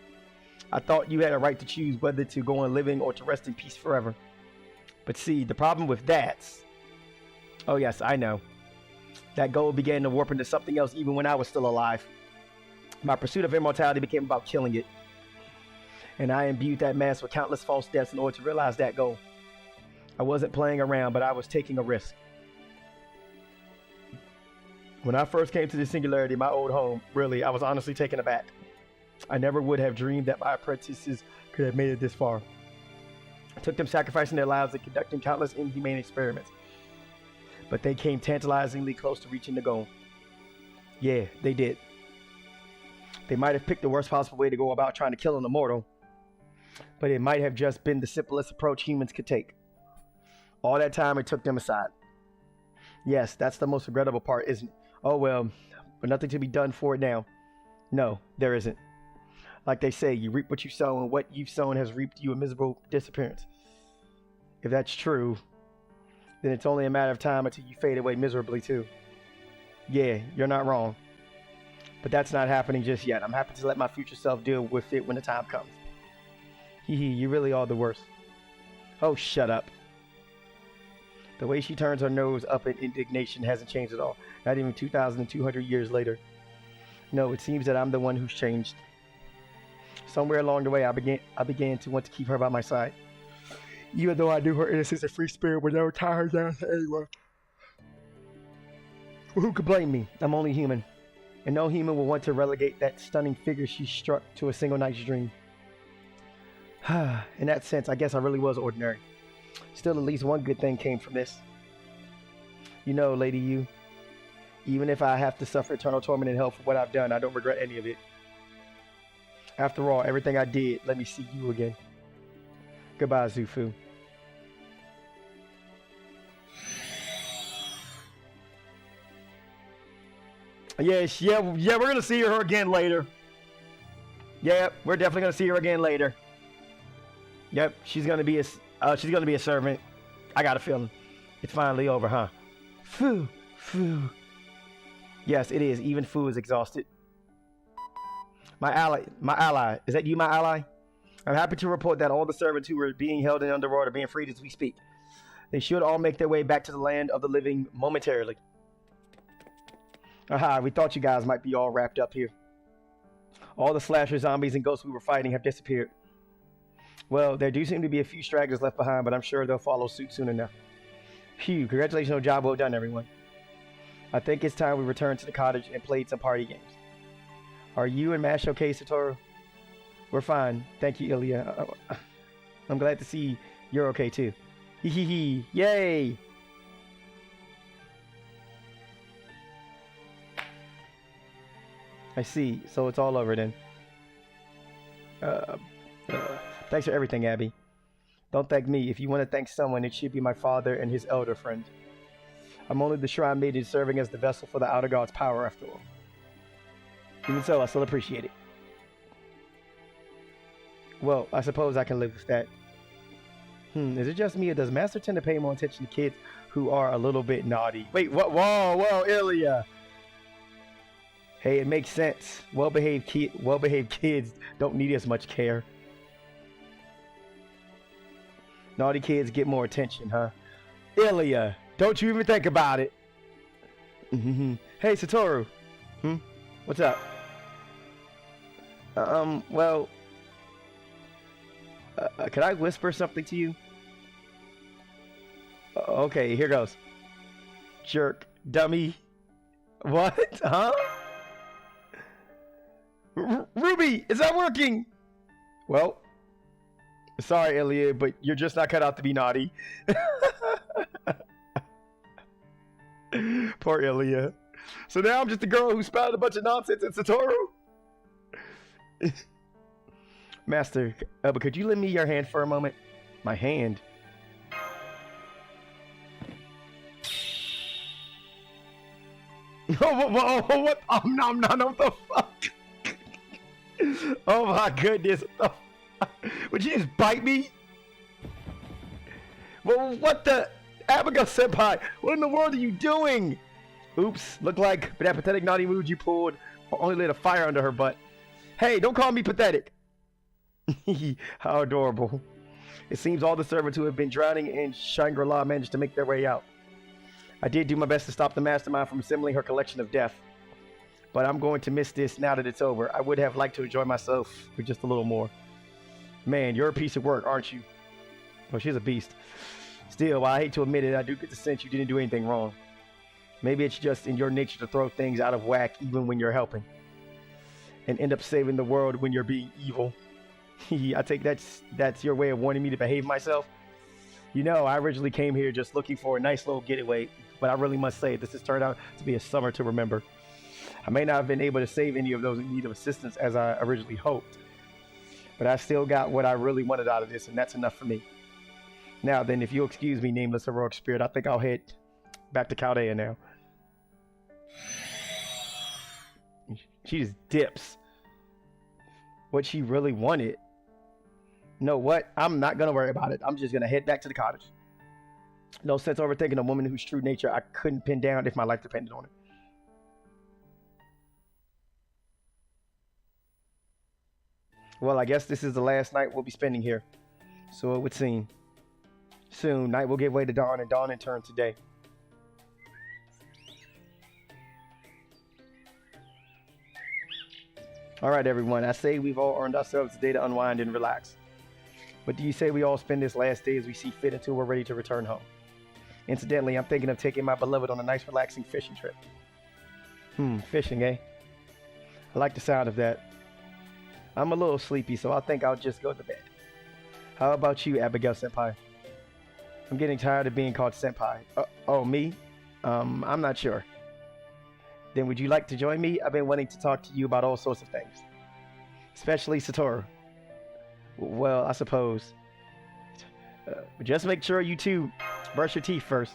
I thought you had a right to choose whether to go on living or to rest in peace forever. But see, the problem with that's... Oh yes, I know. That goal began to warp into something else even when I was still alive. My pursuit of immortality became about killing it. And I imbued that mask with countless false deaths in order to realize that goal. I wasn't playing around, but I was taking a risk. When I first came to the Singularity, my old home, really, I was honestly taken aback. I never would have dreamed that my apprentices could have made it this far. It took them sacrificing their lives and conducting countless inhumane experiments. But they came tantalizingly close to reaching the goal. Yeah, they did. They might have picked the worst possible way to go about trying to kill an immortal, but it might have just been the simplest approach humans could take. All that time it took them aside. Yes, that's the most regrettable part, isn't it? Oh well, but nothing to be done for it now. No, there isn't. Like they say, you reap what you sow, and what you've sown has reaped you a miserable disappearance. If that's true, then it's only a matter of time until you fade away miserably too. Yeah, you're not wrong. But that's not happening just yet. I'm happy to let my future self deal with it when the time comes. Hee hee, you really are the worst. Oh, shut up. The way she turns her nose up in indignation hasn't changed at all. Not even 2,200 years later. No, it seems that I'm the one who's changed. Somewhere along the way, I began to want to keep her by my side. Even though I knew her innocence and free spirit would never tie her down to anyone. Well, who could blame me? I'm only human. And no human will want to relegate that stunning figure she struck to a single night's dream. In that sense, I guess I really was ordinary. Still, at least one good thing came from this. You know, Lady Yu, even if I have to suffer eternal torment in hell for what I've done, I don't regret any of it. After all, everything I did let me see you again. Goodbye, Zufu. Yes, yeah, we're gonna see her again later. Yeah, we're definitely gonna see her again later. Yep, she's gonna be a servant. I got a feeling it's finally over, huh? Fu. Yes, it is. Even Fu is exhausted. My ally. Is that you, my ally? I'm happy to report that all the servants who were being held in underworld are being freed as we speak. They should all make their way back to the land of the living momentarily. Aha, we thought you guys might be all wrapped up here. All the slasher zombies and ghosts we were fighting have disappeared. Well, there do seem to be a few stragglers left behind, but I'm sure they'll follow suit soon enough. Phew, congratulations on a job well done, everyone. I think it's time we return to the cottage and played some party games. Are you and Mash okay, Satoru? We're fine. Thank you, Ilya. I'm glad to see You're okay too. Hee hee hee. Yay! I see. So it's all over then. Thanks for everything, Abby. Don't thank me. If you want to thank someone, it should be my father and his elder friend. I'm only the shrine maiden serving as the vessel for the outer god's power after all. Even so, I still appreciate it. Well, I suppose I can live with that. Is it just me, or does Master tend to pay more attention to kids who are a little bit naughty? Wait, what? Whoa, Ilya! Hey, it makes sense. Well-behaved kids don't need as much care. Naughty kids get more attention, huh? Ilya, don't you even think about it. Hey, Satoru. What's up? Well... can I whisper something to you? Okay, here goes. Jerk. Dummy. What? Huh? Ruby, is that working? Well, sorry, Ilya, but you're just not cut out to be naughty. Poor Ilya. So now I'm just a girl who spouted a bunch of nonsense at Satoru? Master, but could you lend me your hand for a moment? My hand? Oh, what? Oh, no, what the fuck? Oh my goodness. What the fuck? Would you just bite me? Well, what the? Abigail Senpai, what in the world are you doing? Oops, looked like that pathetic naughty mood you pulled only lit a fire under her butt. Hey, don't call me pathetic. How adorable. It seems all the servants who have been drowning in Shangri-La managed to make their way out. I did do my best to stop the mastermind from assembling her collection of death. But I'm going to miss this now that it's over. I would have liked to enjoy myself for just a little more. Man, you're a piece of work, aren't you? Well, she's a beast. Still, while I hate to admit it, I do get the sense you didn't do anything wrong. Maybe it's just in your nature to throw things out of whack even when you're helping. And end up saving the world when you're being evil. I take that's your way of wanting me to behave myself. You know, I originally came here just looking for a nice little getaway, but I really must say this has turned out to be a summer to remember. I may not have been able to save any of those in need of assistance as I originally hoped, but I still got what I really wanted out of this, and that's enough for me. Now then, if you'll excuse me, nameless heroic spirit, I think I'll head back to Chaldea now. She just dips. What she really wanted. You know what? I'm not going to worry about it. I'm just going to head back to the cottage. No sense overthinking a woman whose true nature I couldn't pin down if my life depended on it. Well, I guess this is the last night we'll be spending here. So it would seem. Soon, night will give way to dawn, and dawn in turn to day. Alright everyone, I say we've all earned ourselves a day to unwind and relax. But do you say we all spend this last day as we see fit until we're ready to return home? Incidentally, I'm thinking of taking my beloved on a nice relaxing fishing trip. Fishing, eh? I like the sound of that. I'm a little sleepy, so I think I'll just go to bed. How about you, Abigail Senpai? I'm getting tired of being called Senpai. Oh, me? I'm not sure. Then would you like to join me? I've been wanting to talk to you about all sorts of things. Especially Satoru. Well, I suppose. Just make sure you two brush your teeth first.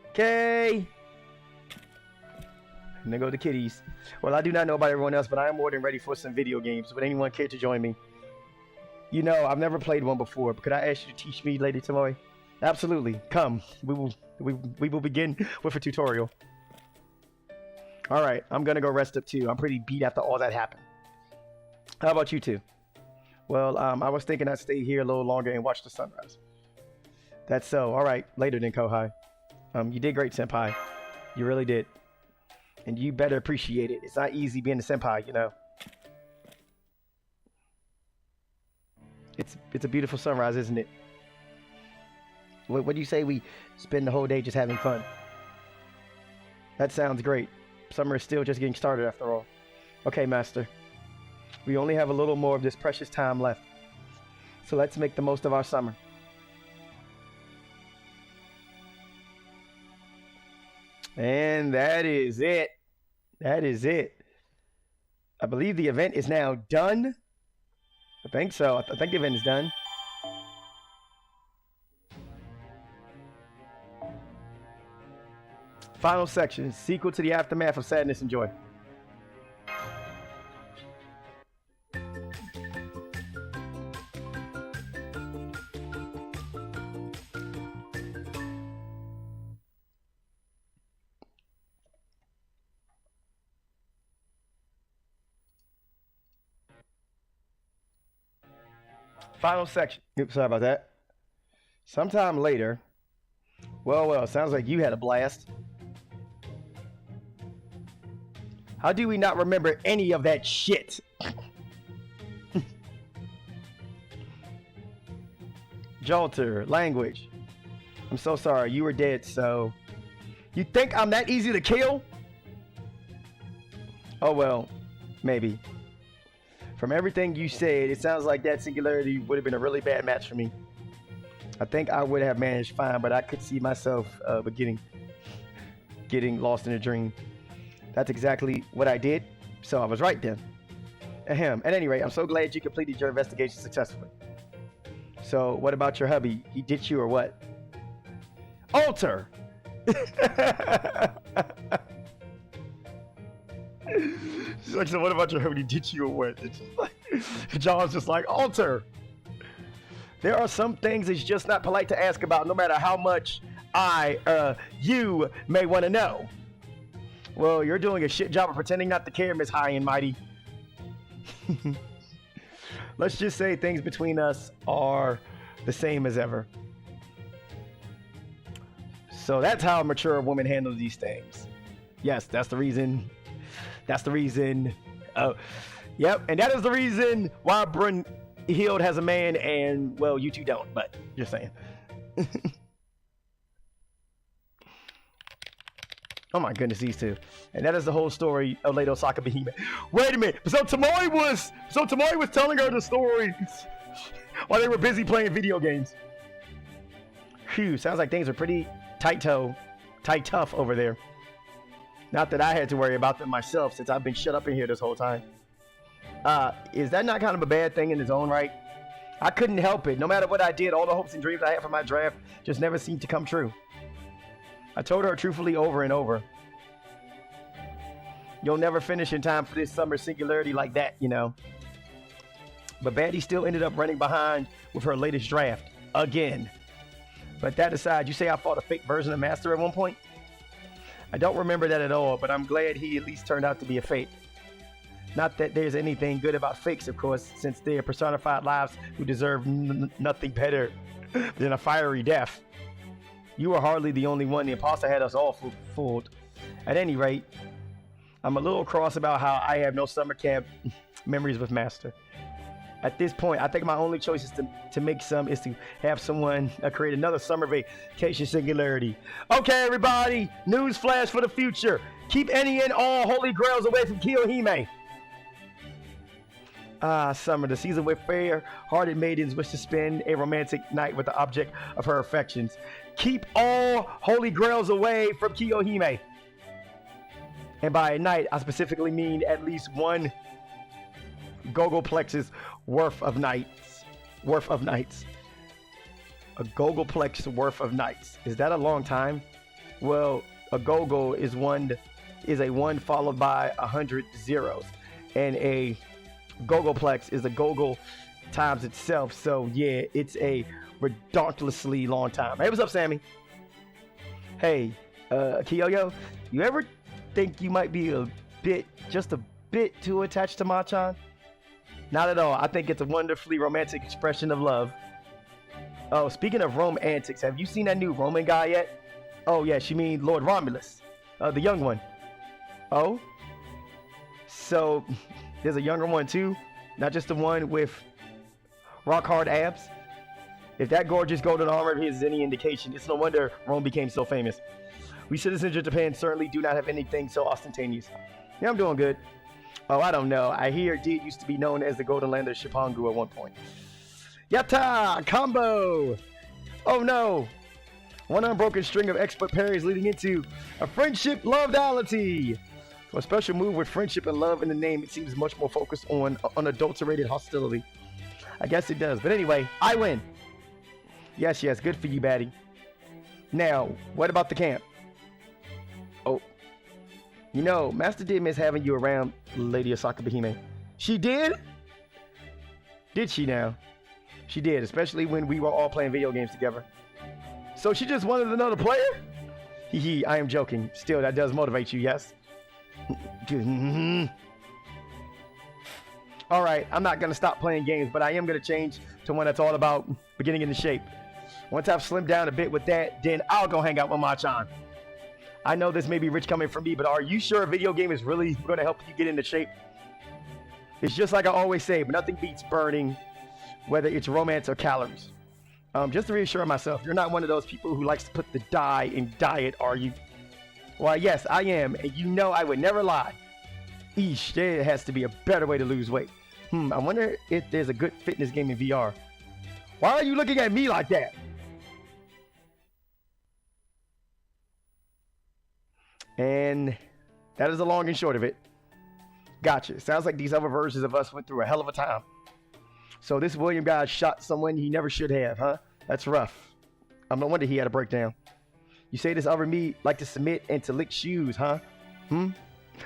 Okay. And then go to kitties. Well, I do not know about everyone else, but I am more than ready for some video games. Would anyone care to join me? You know, I've never played one before, but could I ask you to teach me, Lady Tomoe? Absolutely. Come. We will begin with a tutorial. Alright, I'm gonna go rest up too. I'm pretty beat after all that happened. How about you two? Well, I was thinking I'd stay here a little longer and watch the sunrise. That's so. Alright, later then, Kohai. You did great, Senpai. You really did. And you better appreciate it. It's not easy being a Senpai, you know. It's a beautiful sunrise, isn't it? What do you say we spend the whole day just having fun? That sounds great. Summer is still just getting started after all. Okay, Master. We only have a little more of this precious time left. So let's make the most of our summer. And that is it. That is it. I believe the event is now done. I think so. I think the event is done. Final section. Sequel to the aftermath of sadness and joy. Final section. Oops, sorry about that. Sometime later. Well, sounds like you had a blast. How do we not remember any of that shit? Jolter, language. I'm so sorry, you were dead, so... You think I'm that easy to kill? Oh well, maybe. From everything you said, it sounds like that Singularity would have been a really bad match for me. I think I would have managed fine, but I could see myself getting lost in a dream. That's exactly what I did, so I was right then. Ahem. At any rate, I'm so glad you completed your investigation successfully. So, what about your hubby? He ditched you or what? Alter! She's like, so what about your hubby? He ditched you or what? It's just like, John's just like, Alter! There are some things it's just not polite to ask about, no matter how much you may want to know. Well, you're doing a shit job of pretending not to care, Miss High and Mighty. Let's just say things between us are the same as ever. So that's how a mature woman handles these things. Yes, that's the reason. That's the reason. Yep, and that is the reason why Brunhilde has a man and, well, you two don't, but just saying. Oh my goodness, these two. And that is the whole story of Lady Osaka Behemoth. Wait a minute. So Tamori was telling her the story while they were busy playing video games. Phew, sounds like things are pretty tough over there. Not that I had to worry about them myself since I've been shut up in here this whole time. Is that not kind of a bad thing in its own right? I couldn't help it. No matter what I did, all the hopes and dreams I had for my draft just never seemed to come true. I told her truthfully over and over. You'll never finish in time for this summer Singularity like that, you know. But Batty still ended up running behind with her latest draft. Again. But that aside, you say I fought a fake version of Master at one point? I don't remember that at all, but I'm glad he at least turned out to be a fake. Not that there's anything good about fakes, of course, since they are personified lives who deserve nothing better than a fiery death. You were hardly the only one. The imposter had us all fooled. At any rate, I'm a little cross about how I have no summer camp memories with Master. At this point, I think my only choice is to make some is to have someone create another summer vacation Singularity. Okay, everybody, news flash for the future. Keep any and all holy grails away from Kiyohime. Summer, the season where fair-hearted maidens wish to spend a romantic night with the object of her affections. Keep all holy grails away from Kiyohime. And by a night, I specifically mean at least one Gogoplex's worth of nights. A Gogolplex worth of nights. Is that a long time? Well, a Gogo is a 1 followed by 100 zeros. And a Gogolplex is a Gogol times itself. So yeah, it's a ridiculously long time. Hey, what's up, Sammy? Hey, Kiyoyo, you ever think you might be just a bit too attached to Machan? Not at all. I think it's a wonderfully romantic expression of love. Oh, speaking of romantics, have you seen that new Roman guy yet? Oh yeah, she mean Lord Romulus, the young one. Oh, so there's a younger one too, not just the one with rock hard abs. If that gorgeous golden armor of his is any indication, it's no wonder Rome became so famous. We citizens of Japan certainly do not have anything so ostentatious. Yeah, I'm doing good. Oh, I don't know. I hear Deed used to be known as the Golden Land of Shippangu at one point. Yatta! Combo! Oh no! One unbroken string of expert parries leading into a friendship love-dality. For a special move with friendship and love in the name, it seems much more focused on unadulterated hostility. I guess it does. But anyway, I win. Yes, yes. Good for you, baddie. Now, what about the camp? Oh. You know, Master did miss having you around, Lady Osaka Behime. She did? Did she now? She did, especially when we were all playing video games together. So she just wanted another player? Hee, I am joking. Still, that does motivate you, yes? Alright, I'm not going to stop playing games, but I am going to change to one that's all about getting into shape. Once I've slimmed down a bit with that, then I'll go hang out with Machan. I know this may be rich coming from me, but are you sure a video game is really going to help you get into shape? It's just like I always say, but nothing beats burning, whether it's romance or calories. Just to reassure myself, you're not one of those people who likes to put the dye in diet, are you? Why, yes, I am, and you know I would never lie. Eesh, there has to be a better way to lose weight. I wonder if there's a good fitness game in VR. Why are you looking at me like that? And that is the long and short of it. Gotcha. Sounds like these other versions of us went through a hell of a time. So this William guy shot someone he never should have, huh? That's rough. No wonder he had a breakdown. You say this other me like to submit and to lick shoes, huh? Now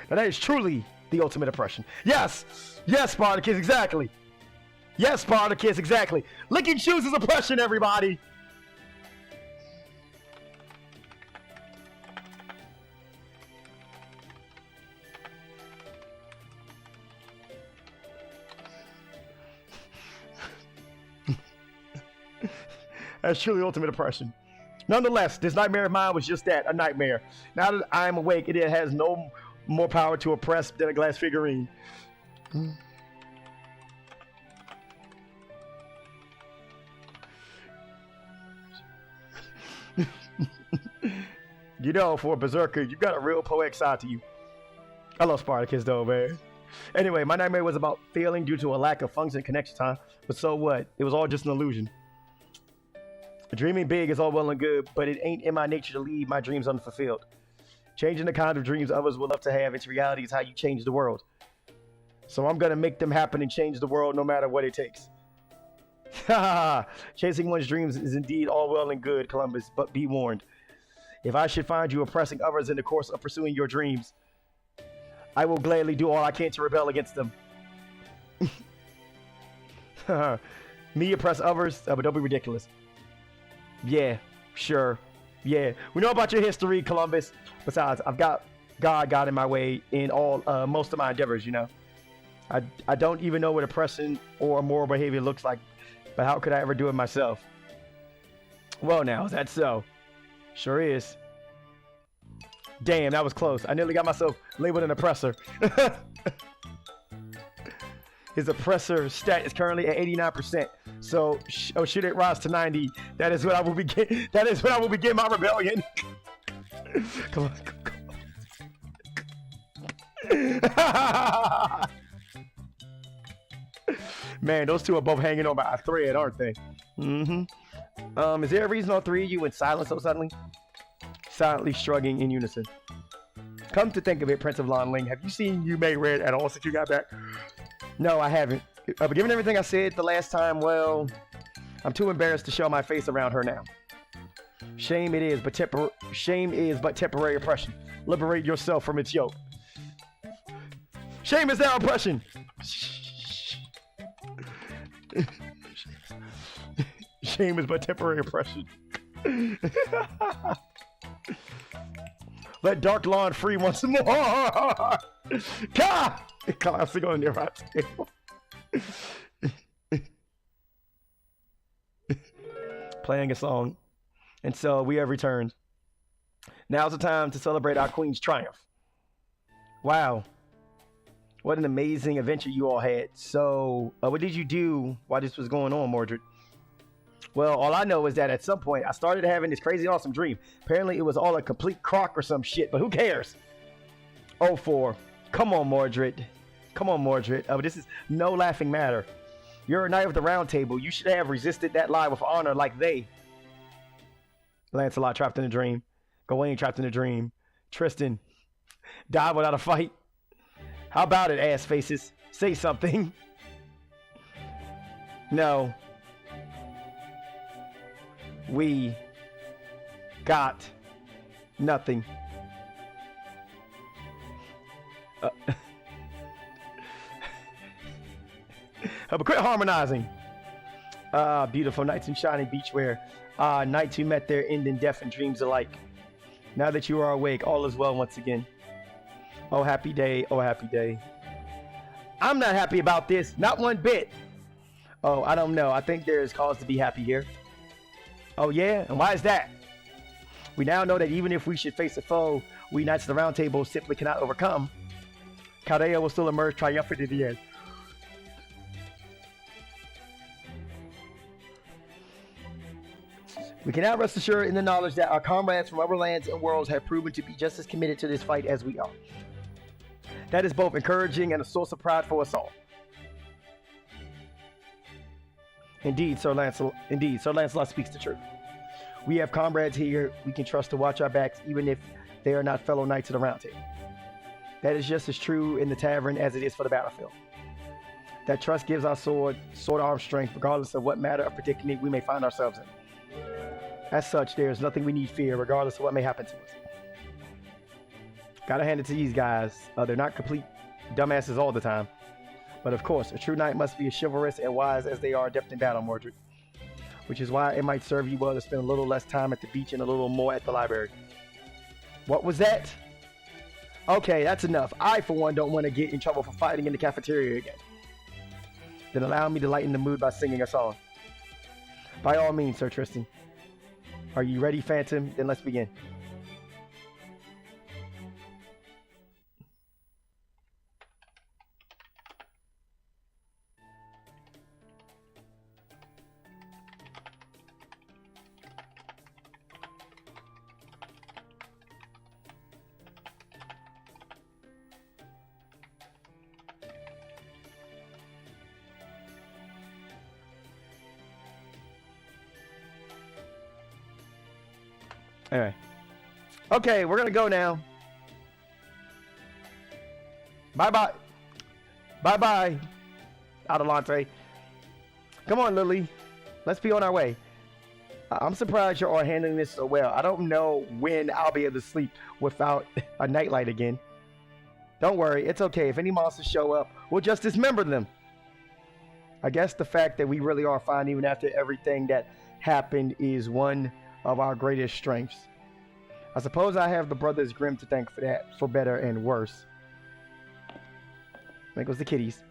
that is truly the ultimate oppression. Yes! Yes, Spartacus, exactly. Yes, Spartacus, exactly. Licking shoes is oppression, everybody! That's truly ultimate oppression. Nonetheless, this nightmare of mine was just that, a nightmare. Now that I am awake, it has no more power to oppress than a glass figurine. You know, for a berserker, you got a real poetic side to you. I love Spartacus though, man. Anyway, my nightmare was about failing due to a lack of function connection time. But so what? It was all just an illusion. Dreaming big is all well and good, but it ain't in my nature to leave my dreams unfulfilled. Changing the kind of dreams others would love to have into reality is how you change the world. So I'm gonna make them happen and change the world no matter what it takes. Chasing one's dreams is indeed all well and good, Columbus, but be warned. If I should find you oppressing others in the course of pursuing your dreams, I will gladly do all I can to rebel against them. Me oppress others? But don't be ridiculous. Yeah, sure. Yeah, we know about your history, Columbus. Besides, I've got God in my way in all most of my endeavors, you know. I don't even know what oppression or immoral behavior looks like, but how could I ever do it myself? Well now, is that so? Sure is. Damn, that was close. I nearly got myself labeled an oppressor. His oppressor stat is currently at 89%. So, should it rise to 90? That is what I will begin. That is when I will begin my rebellion. Come on. Man, those two are both hanging on by a thread, aren't they? Is there a reason all three of you went silent so suddenly? Silently shrugging in unison. Come to think of it, Prince of Lonling, have you seen Yume Red at all since you got back? No, I haven't. But given everything I said the last time, well, I'm too embarrassed to show my face around her now. Shame is but temporary oppression. Liberate yourself from its yoke. Shame is now oppression. Shame is but temporary oppression. Let Dark Lawn free once more. Ka! Classic on your right table. Playing a song. And so we have returned. Now's the time to celebrate our queen's triumph. Wow. What an amazing adventure you all had. So, what did you do while this was going on, Mordred? Well, all I know is that at some point I started having this crazy awesome dream. Apparently it was all a complete crock or some shit, but who cares? Oh, 4. Come on, Mordred. Come on, Mordred. This is no laughing matter. You're a knight of the round table. You should have resisted that lie with honor like they. Lancelot trapped in a dream. Gawain trapped in a dream. Tristan died without a fight. How about it, ass faces? Say something. No. We got nothing. But quit harmonizing. Beautiful nights in shining beachwear. Nights who met their end in death and dreams alike. Now that you are awake, all is well once again. Oh, happy day. Oh, happy day. I'm not happy about this. Not one bit. Oh, I don't know. I think there is cause to be happy here. Oh, yeah? And why is that? We now know that even if we should face a foe we Knights of the Round Table simply cannot overcome, Chaldea will still emerge triumphant in the end. We can now rest assured in the knowledge that our comrades from other lands and worlds have proven to be just as committed to this fight as we are. That is both encouraging and a source of pride for us all. Indeed, Sir Lancelot speaks the truth. We have comrades here we can trust to watch our backs, even if they are not fellow Knights of the Round Table. That is just as true in the tavern as it is for the battlefield. That trust gives our sword arm strength, regardless of what matter of predicament we may find ourselves in. As such, there is nothing we need fear, regardless of what may happen to us. Gotta hand it to these guys. They're not complete dumbasses all the time. But of course, a true knight must be as chivalrous and wise as they are adept in battle, Mordred. Which is why it might serve you well to spend a little less time at the beach and a little more at the library. What was that? Okay, that's enough. I, for one, don't want to get in trouble for fighting in the cafeteria again. Then allow me to lighten the mood by singing a song. By all means, Sir Tristan. Are you ready, Phantom? Then let's begin. Anyway. Okay, we're gonna go now. Bye-bye. Bye-bye, Adelante. Come on, Lily. Let's be on our way. I'm surprised you're all handling this so well. I don't know when I'll be able to sleep without a nightlight again. Don't worry, it's okay. If any monsters show up, we'll just dismember them. I guess the fact that we really are fine even after everything that happened is one of our greatest strengths. I suppose I have the Brothers Grimm to thank for that, for better and worse. There goes the kitties.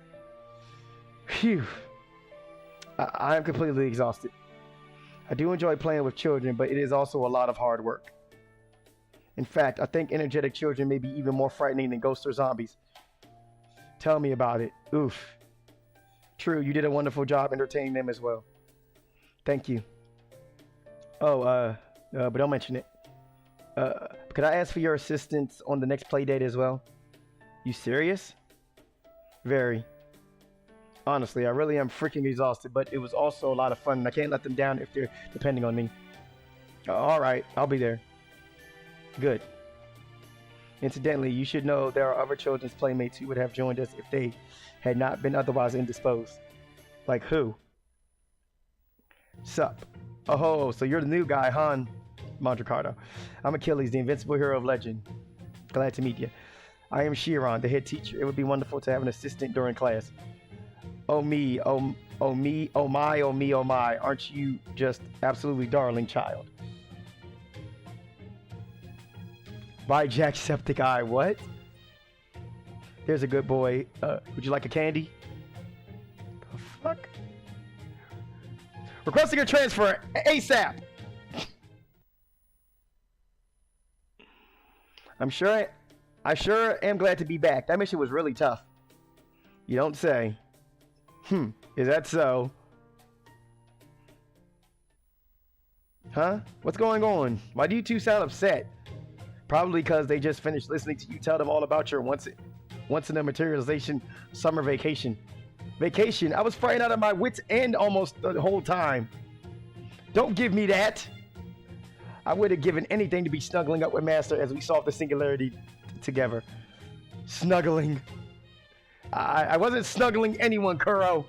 Phew. I am completely exhausted. I do enjoy playing with children, but it is also a lot of hard work. In fact, I think energetic children may be even more frightening than ghosts or zombies. Tell me about it. Oof. True, you did a wonderful job entertaining them as well. Thank you. Oh, but don't mention it. Could I ask for your assistance on the next play date as well? You serious? Very. Honestly, I really am freaking exhausted, but it was also a lot of fun, and I can't let them down if they're depending on me. Alright, I'll be there. Good. Incidentally, you should know there are other children's playmates who would have joined us if they had not been otherwise indisposed. Like who? Sup? Oh, so you're the new guy, huh? Mondricardo. I'm Achilles, the invincible hero of legend. Glad to meet you. I am Chiron, the head teacher. It would be wonderful to have an assistant during class. Oh me, oh me, oh my, oh me, oh my. Aren't you just absolutely darling child? By Jacksepticeye, what? There's a good boy. Would you like a candy? The fuck? Requesting a transfer ASAP! I sure am glad to be back. That mission was really tough. You don't say. Is that so? Huh? What's going on? Why do you two sound upset? Probably because they just finished listening to you tell them all about your once in a materialization summer vacation. Vacation? I was frightened out of my wits end almost the whole time. Don't give me that. I would have given anything to be snuggling up with Master as we solved the singularity together. Snuggling. I wasn't snuggling anyone, Kuro.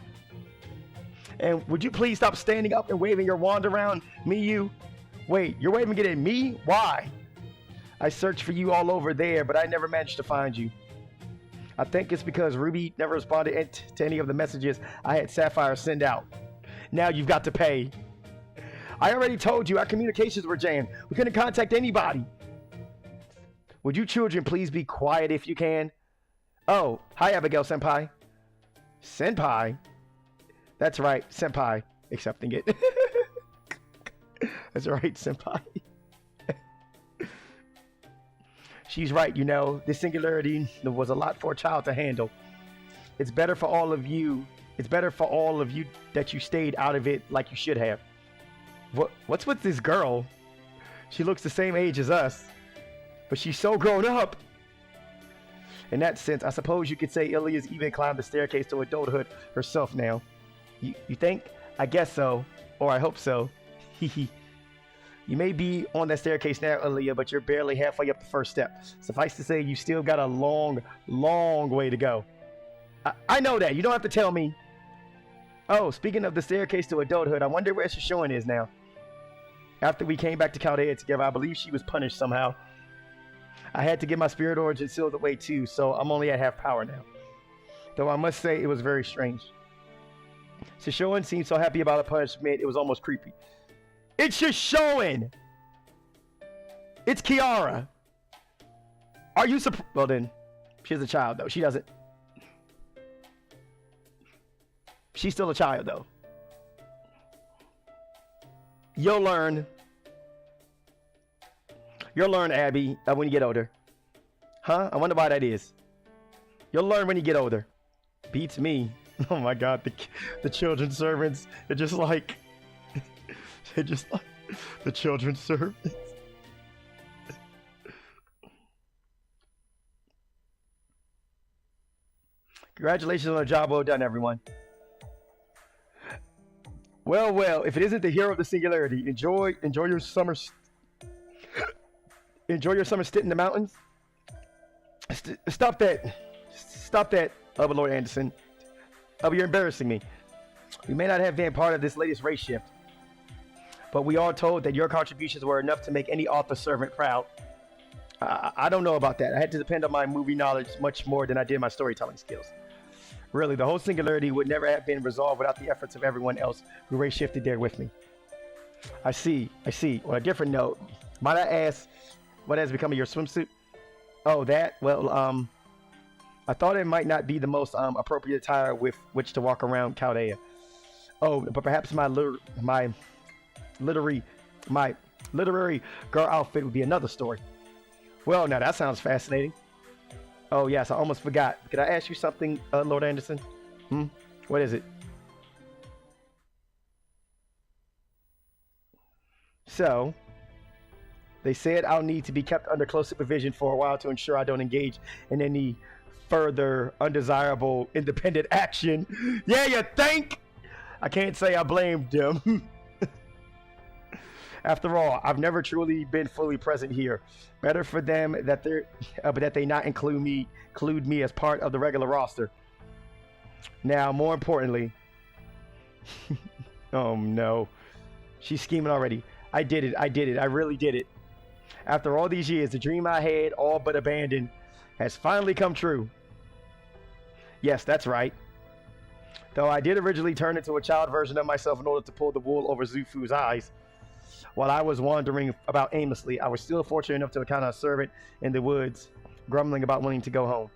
And would you please stop standing up and waving your wand around me, you? Wait, you're waving it at me? Why? I searched for you all over there, but I never managed to find you. I think it's because Ruby never responded to any of the messages I had Sapphire send out. Now you've got to pay. I already told you our communications were jammed. We couldn't contact anybody. Would you children please be quiet if you can? Oh, hi Abigail Senpai. Senpai? That's right, Senpai. Accepting it. That's right, Senpai. She's right, you know. This singularity was a lot for a child to handle. It's better for all of you. It's better for all of you that you stayed out of it like you should have. What's with this girl? She looks the same age as us, but she's so grown up. In that sense, I suppose you could say Ilia's even climbed the staircase to adulthood herself now. You think? I guess so, or I hope so. Hehe. You may be on that staircase now, Ilia, but you're barely halfway up the first step. Suffice to say, you still got a long, long way to go. I know that. You don't have to tell me. Oh, speaking of the staircase to adulthood, I wonder where Shishoin is now. After we came back to Chaldea together, I believe she was punished somehow. I had to get my spirit origin sealed away too, so I'm only at half power now. Though I must say, it was very strange. Shishoin seemed so happy about a punishment, it was almost creepy. It's Shishoin! It's Kiara! Are you surprised? Well then, she's a child though. She doesn't... She's still a child though. You'll learn. You'll learn, Abby, when you get older. Huh? I wonder why that is. You'll learn when you get older. Beats me. Oh my god, the children's servants. They're just like... They're just like... The children's servants. Congratulations on a job well done, everyone. Well, if it isn't the hero of the singularity, enjoy your summer... Enjoy your summer stint in the mountains. Stop that, Lord Anderson. You're embarrassing me. We may not have been part of this latest race shift, but we are told that your contributions were enough to make any author servant proud. I don't know about that. I had to depend on my movie knowledge much more than I did my storytelling skills. Really, the whole singularity would never have been resolved without the efforts of everyone else who race shifted there with me. I see. On a different note, might I ask, what has become of your swimsuit? Oh, that? Well, I thought it might not be the most appropriate attire with which to walk around Chaldea. Oh, but perhaps my literary girl outfit would be another story. Well, now that sounds fascinating. Oh, yes, I almost forgot. Could I ask you something, Lord Anderson? What is it? So, they said I'll need to be kept under close supervision for a while to ensure I don't engage in any further undesirable independent action. Yeah, you think? I can't say I blamed them. After all, I've never truly been fully present here. Better for them that they not include me as part of the regular roster. Now, more importantly, oh no, she's scheming already. I did it. I really did it. After all these years, the dream I had all but abandoned has finally come true. Yes, that's right. Though I did originally turn into a child version of myself in order to pull the wool over Zufu's eyes. While I was wandering about aimlessly, I was still fortunate enough to encounter a servant in the woods, grumbling about wanting to go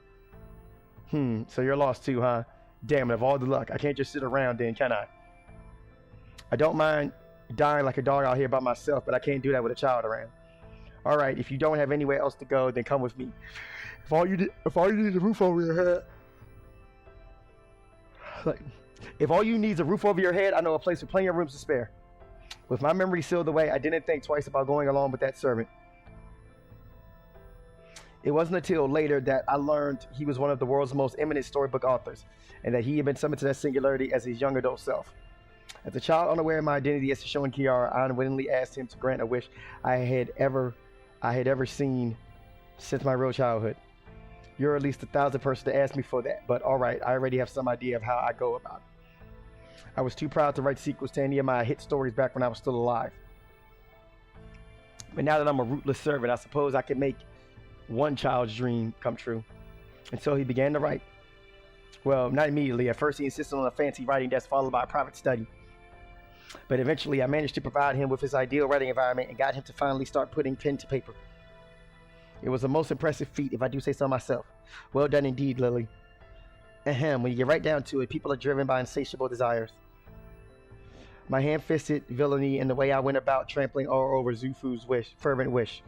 home. So you're lost too, huh? Damn it, of all the luck, I can't just sit around then, can I? I don't mind dying like a dog out here by myself, but I can't do that with a child around. Alright, if you don't have anywhere else to go, then come with me. If all you need is a roof over your head... if all you need is a roof over your head, I know a place with plenty of rooms to spare. With my memory sealed away, I didn't think twice about going along with that servant. It wasn't until later that I learned he was one of the world's most eminent storybook authors, and that he had been summoned to that singularity as his young adult self. As a child unaware of my identity as Show and Kiara, I unwittingly asked him to grant a wish I had ever seen since my real childhood. You're at least the 1,000th person to ask me for that, but alright, I already have some idea of how I go about it. I was too proud to write sequels to any of my hit stories back when I was still alive. But now that I'm a rootless servant, I suppose I can make one child's dream come true. And so he began to write. Well, not immediately. At first he insisted on a fancy writing desk followed by a private study. But eventually I managed to provide him with his ideal writing environment and got him to finally start putting pen to paper. It was a most impressive feat, if I do say so myself. Well done indeed, Lily. Ahem, when you get right down to it, people are driven by insatiable desires. My ham-fisted villainy and the way I went about trampling all over Zufu's fervent wish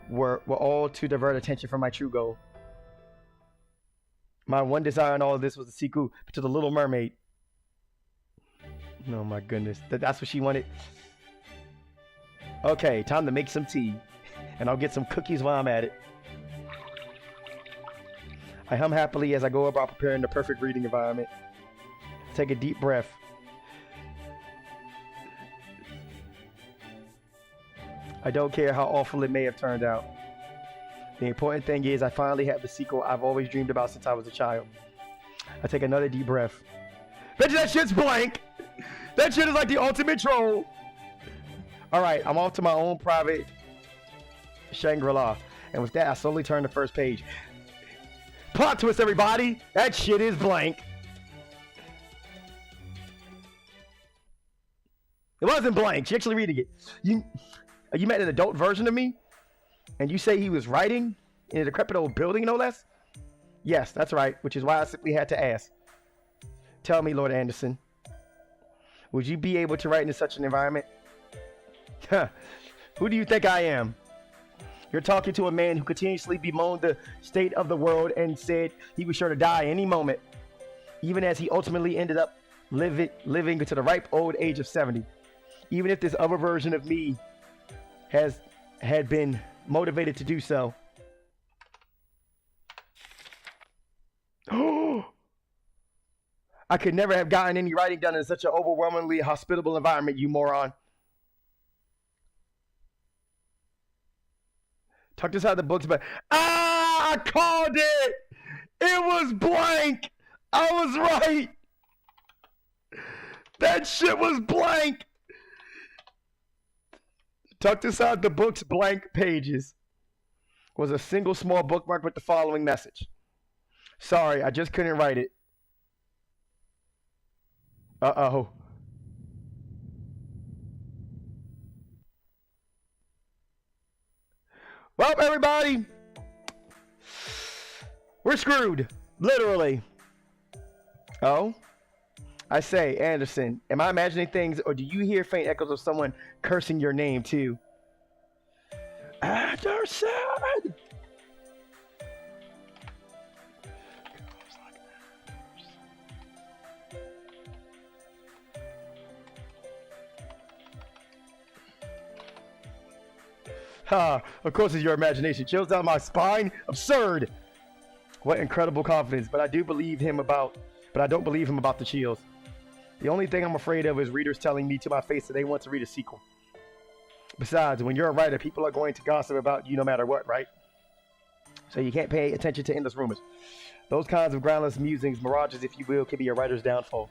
were all to divert attention from my true goal. My one desire in all of this was the sequel to The Little Mermaid. Oh my goodness, that's what she wanted. Okay, time to make some tea, and I'll get some cookies while I'm at it. I hum happily as I go about preparing the perfect reading environment. Take a deep breath. I don't care how awful it may have turned out. The important thing is I finally have the sequel I've always dreamed about since I was a child. I take another deep breath. Bet you that shit's blank! That shit is like the ultimate troll! Alright, I'm off to my own private Shangri-La. And with that, I slowly turn the first page. Plot twist, everybody! That shit is blank! It wasn't blank. She actually reading it. You met an adult version of me? And you say he was writing in a decrepit old building, no less? Yes, that's right, which is why I simply had to ask. Tell me, Lord Anderson, would you be able to write in such an environment? Who do you think I am? You're talking to a man who continuously bemoaned the state of the world and said he was sure to die any moment, even as he ultimately ended up living to the ripe old age of 70. Even if this other version of me had been motivated to do so. I could never have gotten any writing done in such an overwhelmingly hospitable environment, you moron. Tuck this out of the books, but I called it! It was blank! I was right! That shit was blank! Tucked inside the book's blank pages was a single small bookmark with the following message. Sorry, I just couldn't write it. Uh-oh. Well, everybody, we're screwed. Literally. Oh? I say, Anderson, am I imagining things, or do you hear faint echoes of someone cursing your name, too? Anderson! Ha! Of course it's your imagination. Chills down my spine. Absurd! What incredible confidence, but I don't believe him about the chills. The only thing I'm afraid of is readers telling me to my face that they want to read a sequel. Besides, when you're a writer, people are going to gossip about you no matter what, right? So you can't pay attention to endless rumors. Those kinds of groundless musings, mirages, if you will, can be a writer's downfall.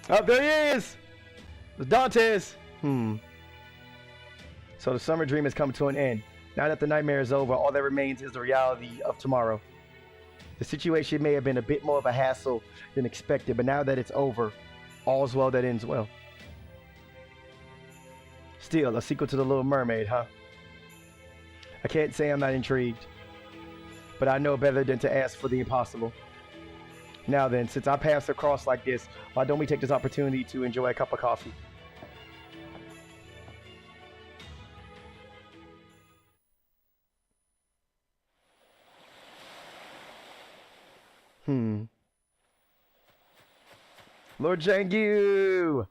Oh, there he is! The Dantes! So the summer dream has come to an end. Now that the nightmare is over, all that remains is the reality of tomorrow. The situation may have been a bit more of a hassle than expected, but now that it's over, all's well that ends well. Still, a sequel to The Little Mermaid, huh? I can't say I'm not intrigued, but I know better than to ask for the impossible. Now then, since our paths are crossed like this, why don't we take this opportunity to enjoy a cup of coffee? Lord Jangu!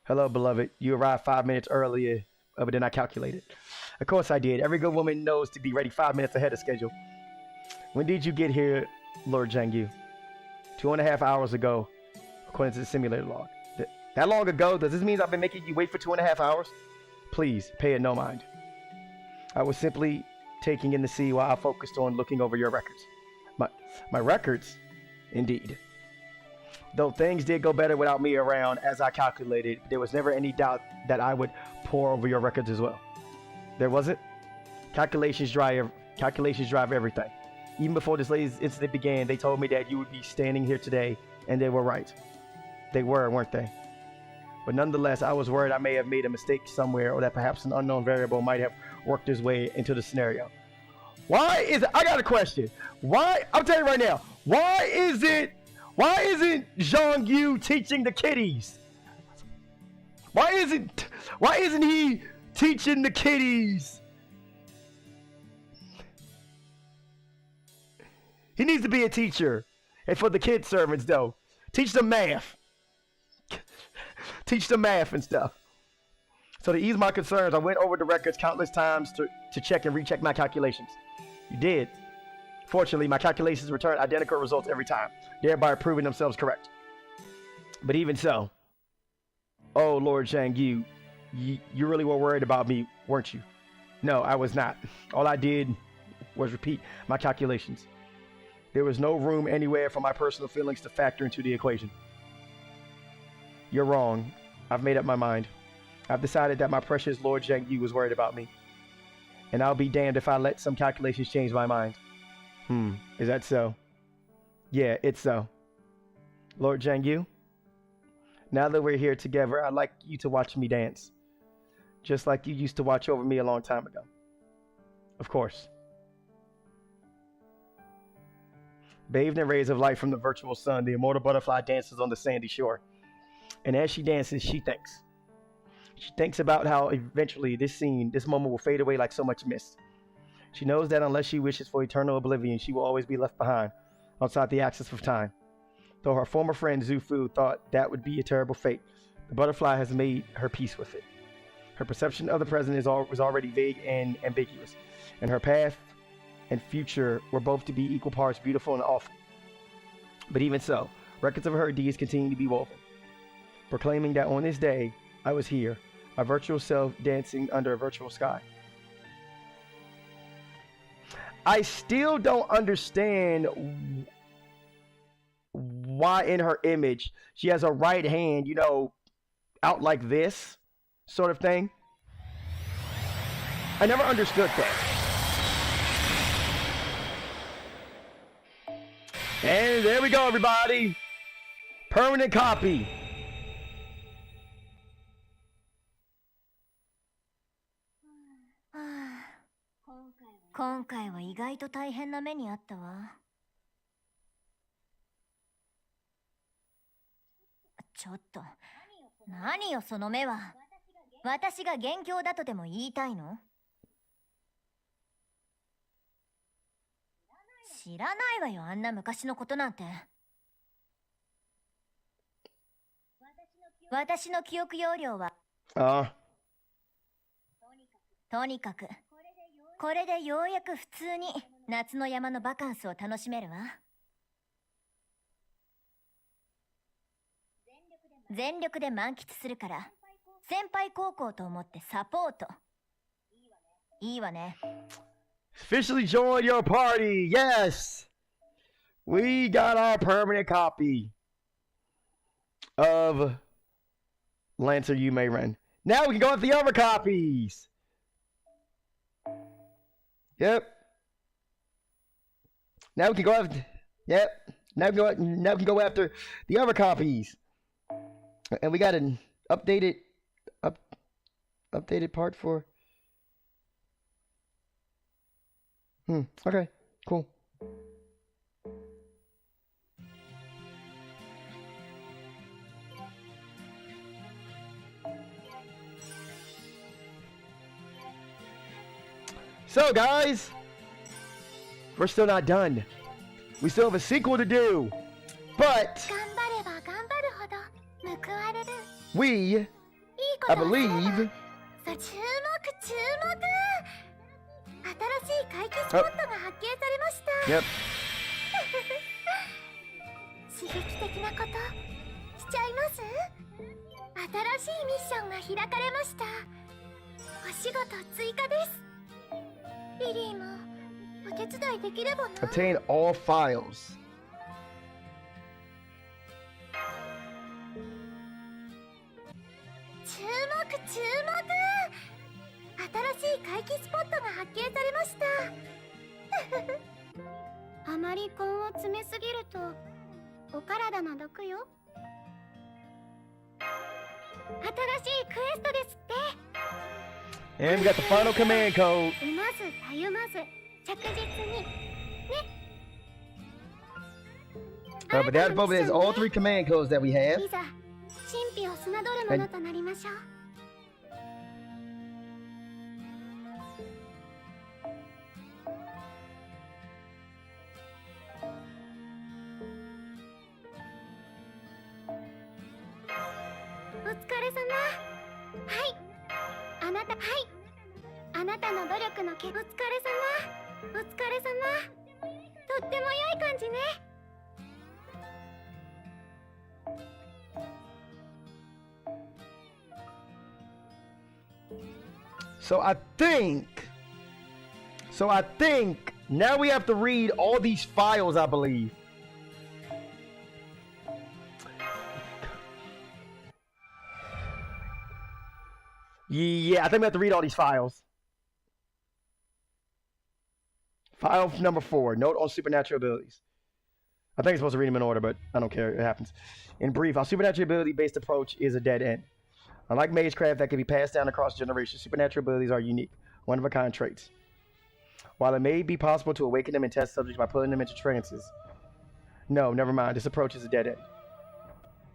Hello, beloved. You arrived 5 minutes earlier than I calculated. Of course I did. Every good woman knows to be ready 5 minutes ahead of schedule. When did you get here, Lord Jiangyu? 2.5 hours ago, according to the simulator log. That long ago? Does this mean I've been making you wait for 2.5 hours? Please, pay it no mind. I was simply taking in the sea while I focused on looking over your records. My records? Indeed. Though things did go better without me around, as I calculated, there was never any doubt that I would pore over your records as well. There wasn't? Calculations drive everything. Even before this latest incident began, they told me that you would be standing here today, and they were right. They were, weren't they? But nonetheless, I was worried I may have made a mistake somewhere, or that perhaps an unknown variable might have worked his way into the scenario. Why is it? I got a question. Why? I'll tell you right now. Why isn't Jiangyu teaching the kiddies? Why isn't he teaching the kiddies? He needs to be a teacher. And for the kid servants, though, teach them math. Teach them math and stuff. So to ease my concerns, I went over the records countless times to check and recheck my calculations. You did. Fortunately, my calculations returned identical results every time, thereby proving themselves correct. But even so, oh Lord Jiangyu, you really were worried about me, weren't you? No, I was not. All I did was repeat my calculations. There was no room anywhere for my personal feelings to factor into the equation. You're wrong. I've made up my mind. I've decided that my precious Lord Jiangyu was worried about me. And I'll be damned if I let some calculations change my mind. Is that so? Yeah, it's so. Lord Jiangyu, now that we're here together, I'd like you to watch me dance. Just like you used to watch over me a long time ago. Of course. Bathed in rays of light from the virtual sun, the immortal butterfly dances on the sandy shore. And as she dances, she thinks. She thinks about how eventually this moment will fade away like so much mist. She knows that unless she wishes for eternal oblivion, she will always be left behind, outside the axis of time. Though her former friend Zhu Fu thought that would be a terrible fate, the butterfly has made her peace with it. Her perception of the present was already vague and ambiguous, and her path and future were both to be equal parts beautiful and awful. But even so, records of her deeds continue to be woven, proclaiming that on this day, I was here, my virtual self dancing under a virtual sky. I still don't understand why in her image she has her right hand, out like this sort of thing. I never understood that. And there we go, everybody. Permanent copy. Ah, 今回は意外と大変な目にあったわ。ちょっと、何よその目は。私が元凶だとでも言いたいの？知らないわよ、あんな昔のことなんて。私の記憶容量は。とにかく、これでようやく普通に夏の山のバカンスを楽しめるわ。全力で満喫するから、先輩高校と思ってサポート。いいわね。Officially joined your party. Yes. We got our permanent copy of Lancer You May Run. Now we can go with the other copies. Yep. Now we can go after. Yep. Now we can go after the other copies. And we got an updated part for. Okay, cool. So, guys, we're still not done. We still have a sequel to do. But we I believe. さあ、注目。新しい回帰スポットが発見されました。Yep. 刺激的なことしちゃいます？新しいミッションが開かれました。お仕事追加です。リリーもお手伝いできればな。Obtain all files. 注目。新しい回帰スポットが発見されました。あまり根を詰めすぎるとお体の毒よ。新しいクエストですって。 And we got the final command code. うまずたゆまず着実にね。But that probably is all 3 command codes that we have. いざ神秘を侮るものとなりましょう。お疲れ様。はい。あなたの努力のお疲れ様。とっても良い感じね。So I think now we have to read all these files, I believe. Yeah, I think we have to read all these files. File number 4, note on supernatural abilities. I think I'm supposed to read them in order, but I don't care. It happens. In brief, our supernatural ability-based approach is a dead end. Unlike magecraft that can be passed down across generations, supernatural abilities are unique, one-of-a-kind traits. While it may be possible to awaken them and test subjects by pulling them into trances, no, never mind. This approach is a dead end.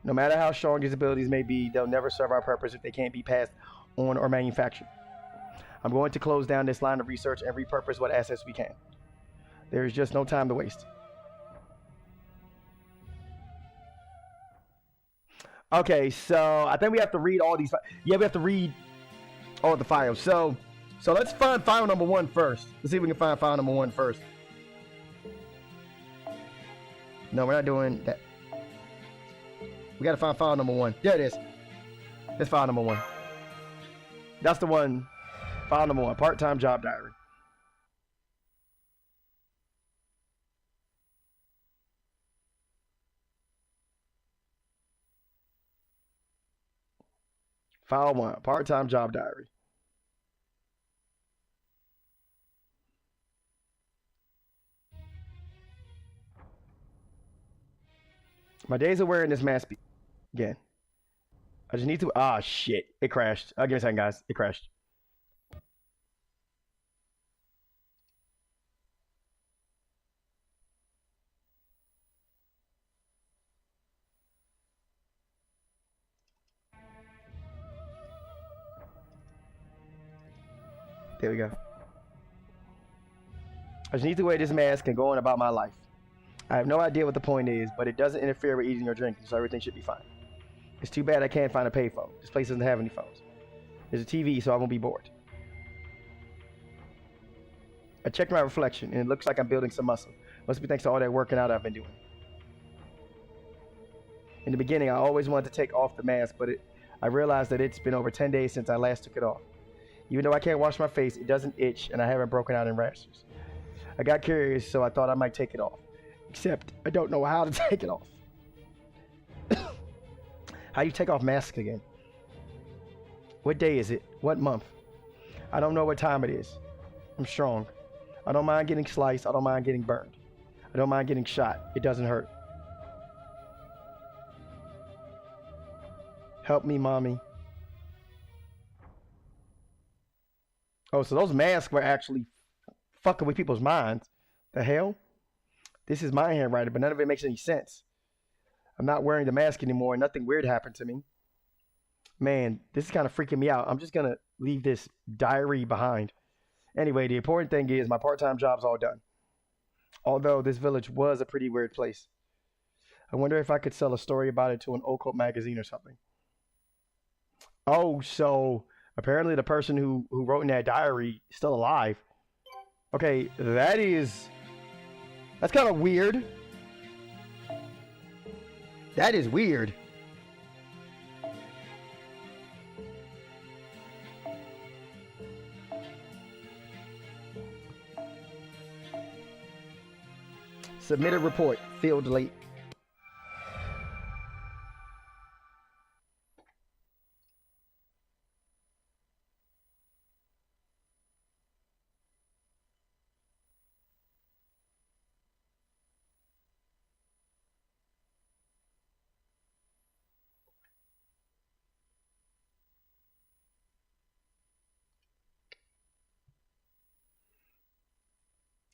No matter how strong these abilities may be, they'll never serve our purpose if they can't be passed on or manufactured. I'm going to close down this line of research and repurpose what assets we can. There is just no time to waste. Okay, so I think we have to read all these. Yeah, we have to read all the files. So let's find file number 1 first. Let's see if we can find file number 1 first. No, we're not doing that. We got to find file number 1. There it is. That's file number 1. That's the one. File number 1. Part-time job diary. File 1. Part-time job diary. My days of wearing this mask again. I just need to. Ah, shit. It crashed. Give me a second, guys. It crashed. There we go. I just need to wear this mask and go on about my life. I have no idea what the point is, but it doesn't interfere with eating or drinking, so everything should be fine. It's too bad I can't find a payphone. This place doesn't have any phones. There's a TV, so I won't be bored. I checked my reflection, and it looks like I'm building some muscle. Must be thanks to all that working out I've been doing. In the beginning, I always wanted to take off the mask, but I realized that it's been over 10 days since I last took it off. Even though I can't wash my face, it doesn't itch, and I haven't broken out in rashes. I got curious, so I thought I might take it off. Except, I don't know how to take it off. How do you take off masks again? What day is it? What month? I don't know what time it is. I'm strong. I don't mind getting sliced. I don't mind getting burned. I don't mind getting shot. It doesn't hurt. Help me, mommy. Oh, so those masks were actually fucking with people's minds. The hell? This is my handwriting, but none of it makes any sense. I'm not wearing the mask anymore, and nothing weird happened to me. Man, this is kind of freaking me out. I'm just going to leave this diary behind. Anyway, the important thing is my part-time job's all done. Although this village was a pretty weird place. I wonder if I could sell a story about it to an occult magazine or something. Oh, so apparently the person who wrote in that diary is still alive. Okay, that's kind of weird. That is weird. Submit a report. Field late.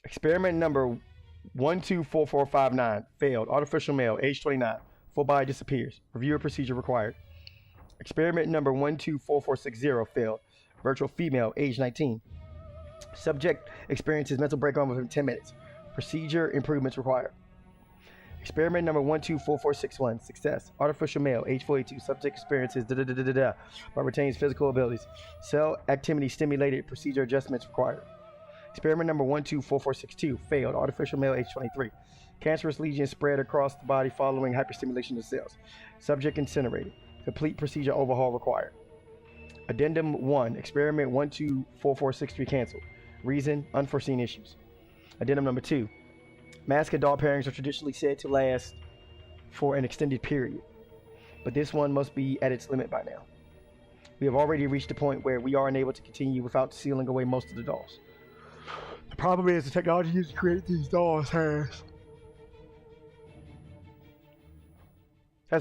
Experiment number 124459 failed. Artificial male, age 29. Full body disappears. Reviewer procedure required. Experiment number 124460 failed. Virtual female, age 19. Subject experiences mental breakdown within 10 minutes. Procedure improvements required. Experiment number 124461 success. Artificial male, age 42. Subject experiences but retains physical abilities. Cell activity stimulated. Procedure adjustments required. Experiment number 124462 failed. Artificial male, age 23. Cancerous lesion spread across the body following hyperstimulation of cells. Subject incinerated. Complete procedure overhaul required. Addendum 1. Experiment 124463 canceled. Reason: unforeseen issues. Addendum number 2. Mask and doll pairings are traditionally said to last for an extended period, but this one must be at its limit by now. We have already reached a point where we are unable to continue without sealing away most of the dolls. The problem is the technology used to create these dolls has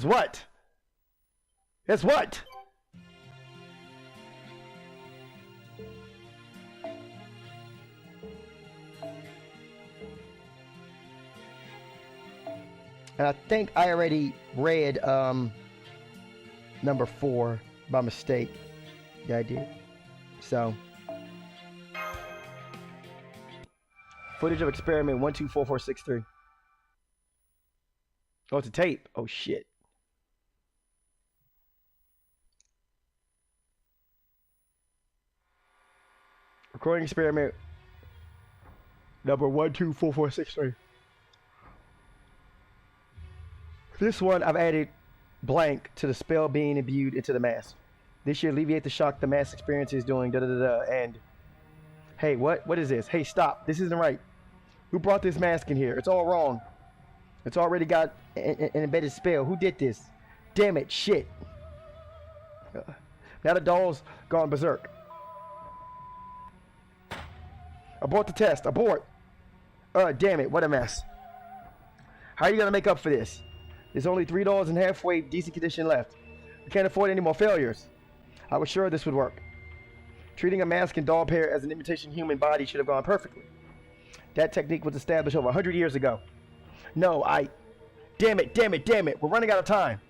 what? Has what? And I think I already read number 4 by mistake. Yeah, I did. So, footage of experiment 124463. Oh, it's a tape. Oh shit. Recording experiment number 124463. This one I've added blank to the spell being imbued into the mask. This should alleviate the shock the mask experience is doing and hey, what is this? Hey, stop. This isn't right. Who brought this mask in here? It's all wrong. It's already got an embedded spell. Who did this? Damn it, shit. Now the doll's gone berserk. Abort the test. Abort. Damn it, what a mess. How are you gonna make up for this? There's only 3 dolls in halfway decent condition left. We can't afford any more failures. I was sure this would work. Treating a mask and doll pair as an imitation human body should have gone perfectly. That technique was established over 100 years ago. No, damn it, we're running out of time.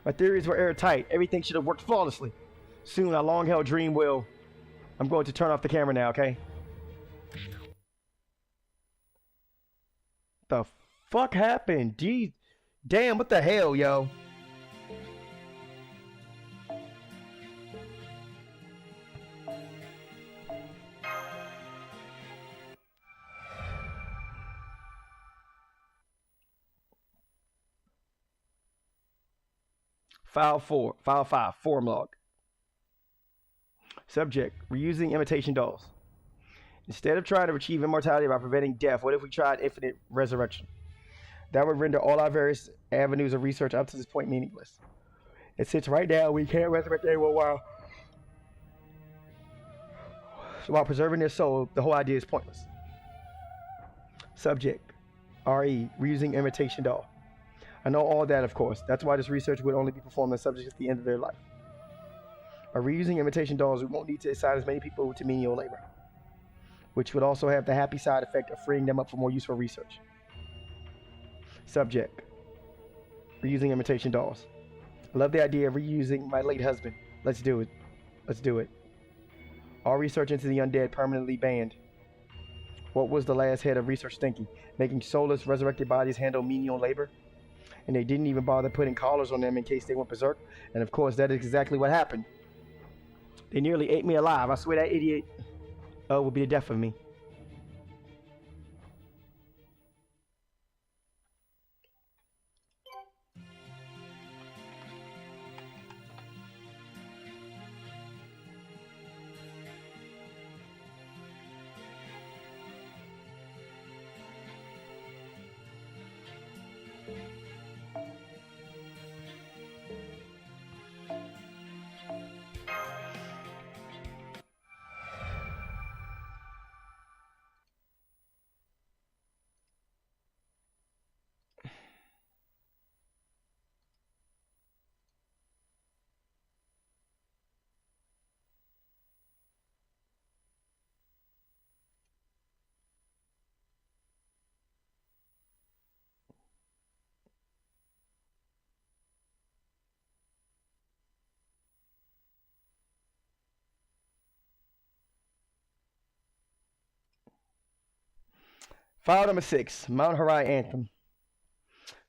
My theories were airtight. Everything should have worked flawlessly. Soon, our long-held dream will... I'm going to turn off the camera now, okay? The fuck happened? Gee, damn, what the hell, yo? File 5, form log. Subject, reusing imitation dolls. Instead of trying to achieve immortality by preventing death, what if we tried infinite resurrection? That would render all our various avenues of research up to this point meaningless. And since right now we can't resurrect anyone while preserving their soul, the whole idea is pointless. Subject, RE, reusing imitation doll. I know all that, of course. That's why this research would only be performed on subjects at the end of their life. By reusing imitation dolls, we won't need to assign as many people to menial labor, which would also have the happy side effect of freeing them up for more useful research. Subject, reusing imitation dolls. I love the idea of reusing my late husband. Let's do it. Let's do it. All research into the undead permanently banned. What was the last head of research thinking? Making soulless, resurrected bodies handle menial labor? And they didn't even bother putting collars on them in case they went berserk. And of course, that is exactly what happened. They nearly ate me alive. I swear that idiot will be the death of me. File number 6, Mount Hara Anthem.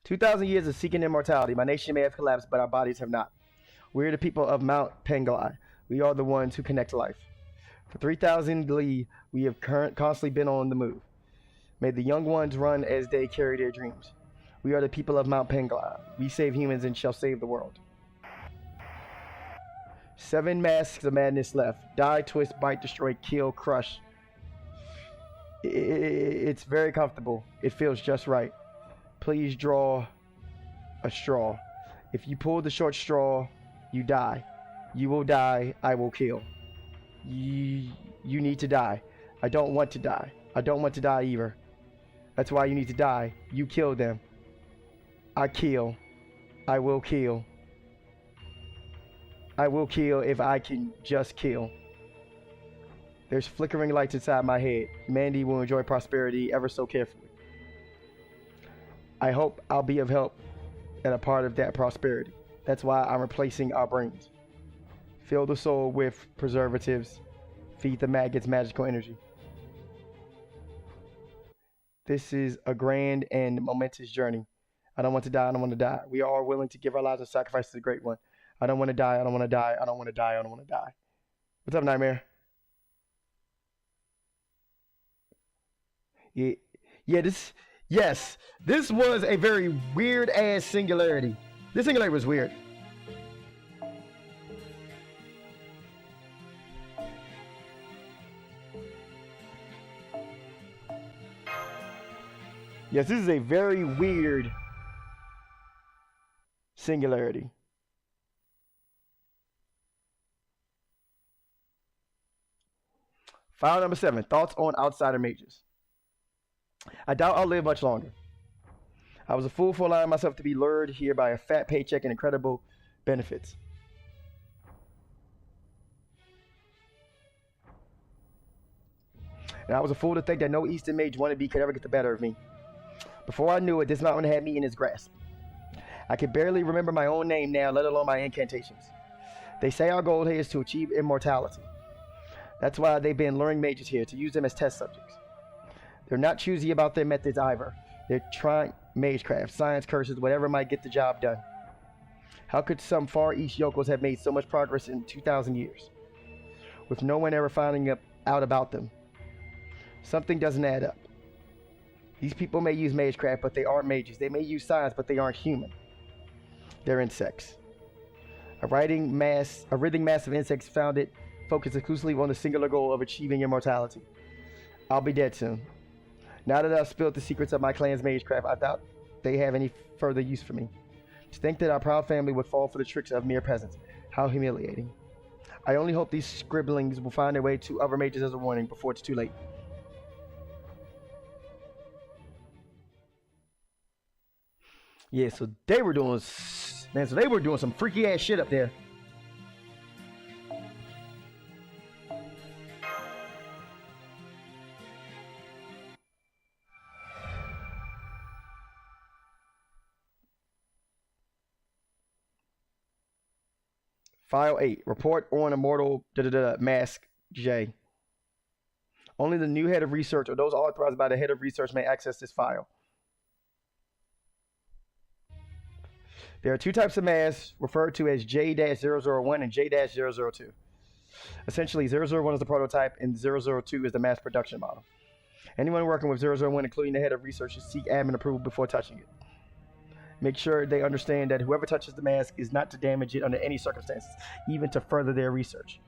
2,000 years of seeking immortality. My nation may have collapsed, but our bodies have not. We are the people of Mount Penglai. We are the ones who connect life. For 3,000 li, we have constantly been on the move. May the young ones run as they carry their dreams. We are the people of Mount Penglai. We save humans and shall save the world. 7 masks of madness left. Die, twist, bite, destroy, kill, crush. It's very comfortable. It feels just right. Please draw a straw. If you pull the short straw, you die. You will die. I will kill. You need to die. I don't want to die. I don't want to die either. That's why you need to die. You kill them. I kill. I will kill. I will kill if I can just kill. There's flickering lights inside my head. Mandy will enjoy prosperity ever so carefully. I hope I'll be of help and a part of that prosperity. That's why I'm replacing our brains. Fill the soul with preservatives. Feed the maggots magical energy. This is a grand and momentous journey. I don't want to die. I don't want to die. We are all willing to give our lives and sacrifice to the great one. I don't want to die. I don't want to die. I don't want to die. I don't want to die. What's up, Nightmare? Yeah, this was a very weird ass Singularity. This Singularity was weird. Yes, this is a very weird Singularity. File number 7, thoughts on outsider mages. I doubt I'll live much longer. I was a fool for allowing myself to be lured here by a fat paycheck and incredible benefits. And I was a fool to think that no Eastern mage wannabe could ever get the better of me. Before I knew it, this mountain had me in its grasp. I could barely remember my own name now, let alone my incantations. They say our goal here is to achieve immortality. That's why they've been luring mages here, to use them as test subjects. They're not choosy about their methods either. They're trying magecraft, science, curses, whatever might get the job done. How could some Far East yokels have made so much progress in 2,000 years, with no one ever finding out about them? Something doesn't add up. These people may use magecraft, but they aren't mages. They may use science, but they aren't human. They're insects. A writhing mass of insects found it focused exclusively on the singular goal of achieving immortality. I'll be dead soon. Now that I've spilled the secrets of my clan's magecraft, I doubt they have any further use for me. To think that our proud family would fall for the tricks of mere peasants. How humiliating. I only hope these scribblings will find their way to other mages as a warning before it's too late. Yeah, so they were doing some freaky ass shit up there. File 8. Report on Immortal Mask J. Only the new head of research or those authorized by the head of research may access this file. There are 2 types of masks referred to as J-001 and J-002. Essentially, 001 is the prototype and 002 is the mass production model. Anyone working with 001, including the head of research, should seek admin approval before touching it. Make sure they understand that whoever touches the mask is not to damage it under any circumstances, even to further their research.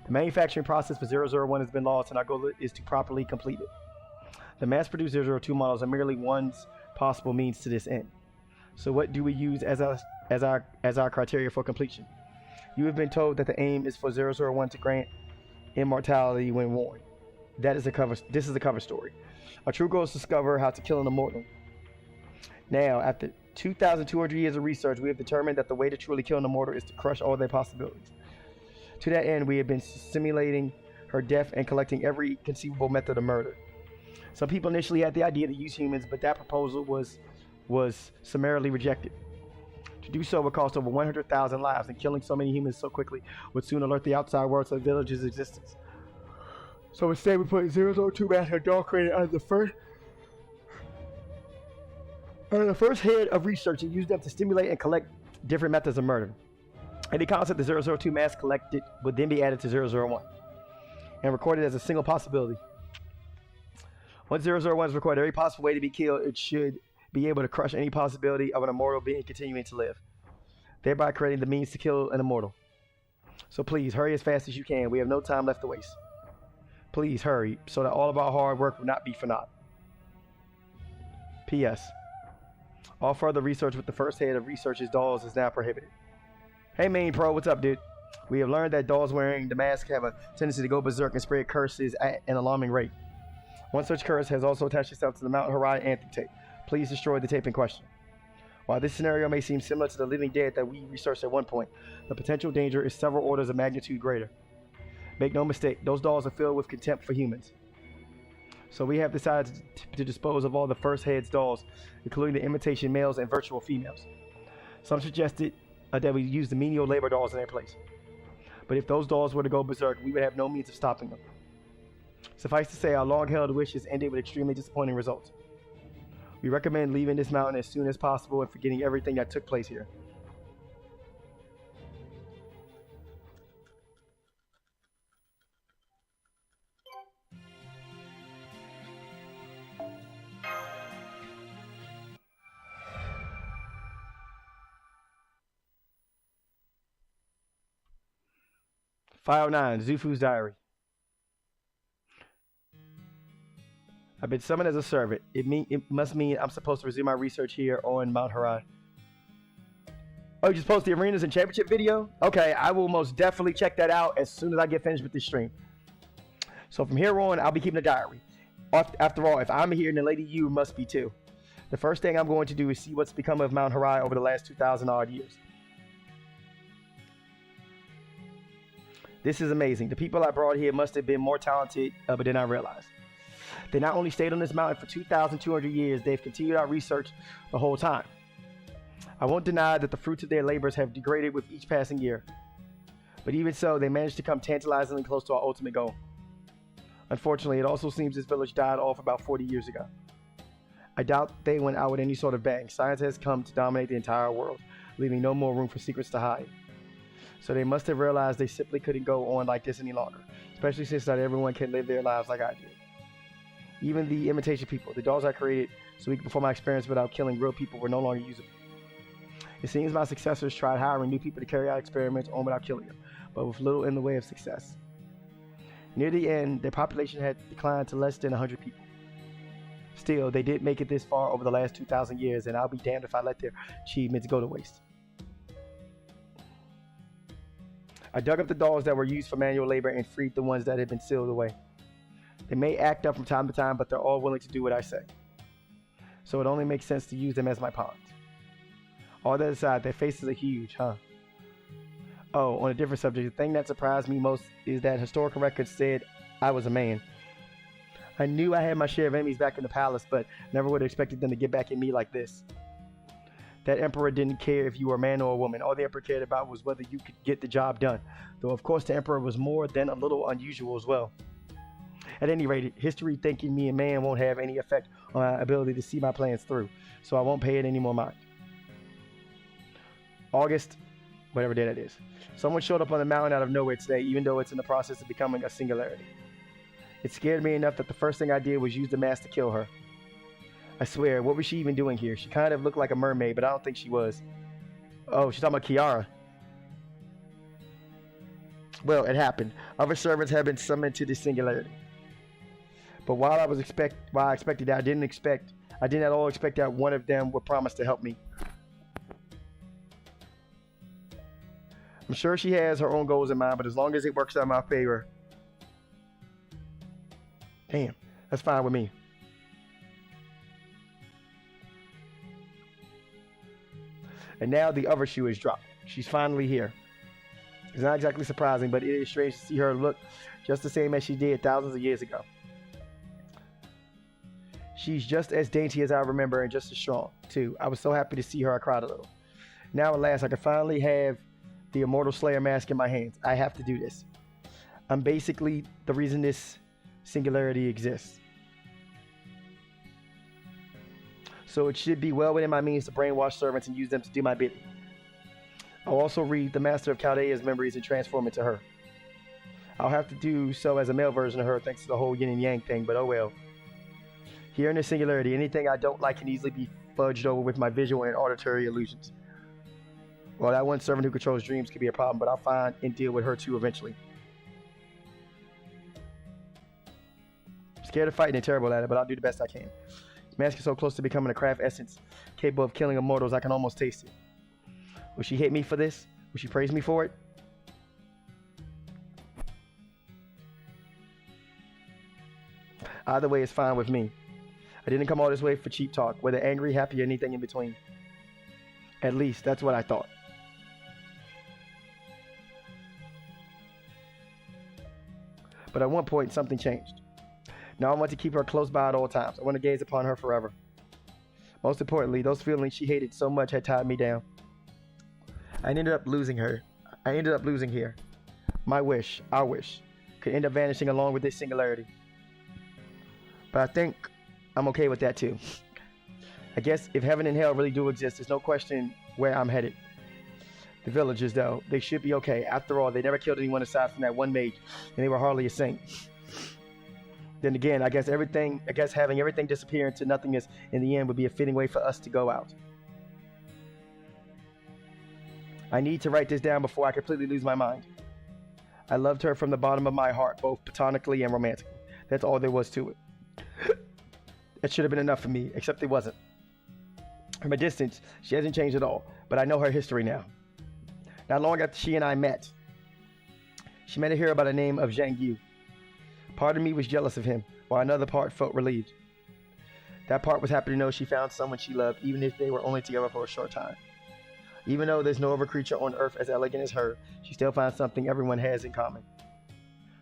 The manufacturing process for 001 has been lost, and our goal is to properly complete it. The mass-produced 002 models are merely one possible means to this end. So what do we use as our criteria for completion? You have been told that the aim is for 001 to grant immortality when worn. This is a cover story. Our true goal is to discover how to kill an immortal. Now, after 2,200 years of research, we have determined that the way to truly kill an immortal is to crush all their possibilities. To that end, we have been simulating her death and collecting every conceivable method of murder. Some people initially had the idea to use humans, but that proposal was summarily rejected. To do so would cost over 100,000 lives, and killing so many humans so quickly would soon alert the outside world to the village's existence. So instead, we put 002 master dog created under the first head of research and used them to stimulate and collect different methods of murder. Any concept the 002 mask collected would then be added to 001 and recorded as a single possibility. Once 001 is recorded, every possible way to be killed, it should be able to crush any possibility of an immortal being continuing to live, thereby creating the means to kill an immortal. So please, hurry as fast as you can. We have no time left to waste. Please hurry, so that all of our hard work will not be for naught. P.S. All further research with the first head of research's dolls is now prohibited. Hey main pro, what's up, dude? We have learned that dolls wearing the mask have a tendency to go berserk and spread curses at an alarming rate. One such curse has also attached itself to the Mount Hara Anthem tape. Please destroy the tape in question. While this scenario may seem similar to the living dead that we researched at one point, the potential danger is several orders of magnitude greater. Make no mistake, those dolls are filled with contempt for humans. So we have decided to dispose of all the first head's dolls, including the imitation males and virtual females. Some suggested that we use the menial labor dolls in their place. But if those dolls were to go berserk, we would have no means of stopping them. Suffice to say, our long-held wishes ended with extremely disappointing results. We recommend leaving this mountain as soon as possible and forgetting everything that took place here. File 9, Zufu's Diary. I've been summoned as a servant. It must mean I'm supposed to resume my research here on Mount Hara. Oh, you just post the arenas and championship video? Okay, I will most definitely check that out as soon as I get finished with this stream. So from here on, I'll be keeping a diary. After all, if I'm here, then Lady Yu must be too. The first thing I'm going to do is see what's become of Mount Hara over the last 2,000 odd years. This is amazing. The people I brought here must have been more talented, but than I realized. They not only stayed on this mountain for 2,200 years, they've continued our research the whole time. I won't deny that the fruits of their labors have degraded with each passing year. But even so, they managed to come tantalizingly close to our ultimate goal. Unfortunately, it also seems this village died off about 40 years ago. I doubt they went out with any sort of bang. Science has come to dominate the entire world, leaving no more room for secrets to hide. So they must have realized they simply couldn't go on like this any longer, especially since not everyone can live their lives like I did. Even the imitation people, the dolls I created so we could perform my experience without killing real people, were no longer usable. It seems my successors tried hiring new people to carry out experiments on without killing them, but with little in the way of success. Near the end, their population had declined to less than 100 people. Still, they did make it this far over the last 2,000 years, and I'll be damned if I let their achievements go to waste. I dug up the dolls that were used for manual labor and freed the ones that had been sealed away. They may act up from time to time, but they're all willing to do what I say. So it only makes sense to use them as my pawns. All that aside, their faces are huge, huh? Oh, on a different subject, the thing that surprised me most is that historical records said I was a man. I knew I had my share of enemies back in the palace, but never would have expected them to get back at me like this. That emperor didn't care if you were a man or a woman. All the emperor cared about was whether you could get the job done. Though, of course, the emperor was more than a little unusual as well. At any rate, history thinking me a man won't have any effect on my ability to see my plans through, so I won't pay it any more mind. August whatever day that is. Someone showed up on the mountain out of nowhere today, even though it's in the process of becoming a singularity. It scared me enough that the first thing I did was use the mask to kill her. I swear, what was she even doing here? She kind of looked like a mermaid, but I don't think she was. Oh, she's talking about Kiara. Well, it happened. Other servants have been summoned to this singularity. But while I expected that, I didn't at all expect that one of them would promise to help me. I'm sure she has her own goals in mind, but as long as it works out in my favor, damn, that's fine with me. And now the other shoe is dropped. She's finally here. It's not exactly surprising, but it is strange to see her look just the same as she did thousands of years ago. She's just as dainty as I remember and just as strong, too. I was so happy to see her, I cried a little. Now at last, I can finally have the Immortal Slayer mask in my hands. I have to do this. I'm basically the reason this singularity exists. So it should be well within my means to brainwash servants and use them to do my bidding. I'll also read the Master of Chaldea's memories and transform into her. I'll have to do so as a male version of her thanks to the whole yin and yang thing, but oh well. Here in the singularity, anything I don't like can easily be fudged over with my visual and auditory illusions. Well, that one servant who controls dreams could be a problem, but I'll find and deal with her too eventually. I'm scared of fighting and terrible at it, but I'll do the best I can. This mask is so close to becoming a craft essence, capable of killing immortals, I can almost taste it. Will she hate me for this? Will she praise me for it? Either way is fine with me. I didn't come all this way for cheap talk, whether angry, happy, or anything in between. At least, that's what I thought. But at one point, something changed. Now I want to keep her close by at all times. I want to gaze upon her forever. Most importantly, those feelings she hated so much had tied me down. I ended up losing her. I ended up losing here. My wish, our wish, could end up vanishing along with this singularity. But I think I'm okay with that too. I guess if heaven and hell really do exist, there's no question where I'm headed. The villagers, though, they should be okay. After all, they never killed anyone aside from that one mage, and they were hardly a saint. Then again, I guess having everything disappear into nothingness in the end would be a fitting way for us to go out. I need to write this down before I completely lose my mind. I loved her from the bottom of my heart, both platonically and romantically. That's all there was to it. That should have been enough for me, except it wasn't. From a distance, she hasn't changed at all, but I know her history now. Not long after she and I met, she met a hero by the name of Zhang Yu. Part of me was jealous of him, while another part felt relieved. That part was happy to know she found someone she loved, even if they were only together for a short time. Even though there's no other creature on earth as elegant as her, she still finds something everyone has in common.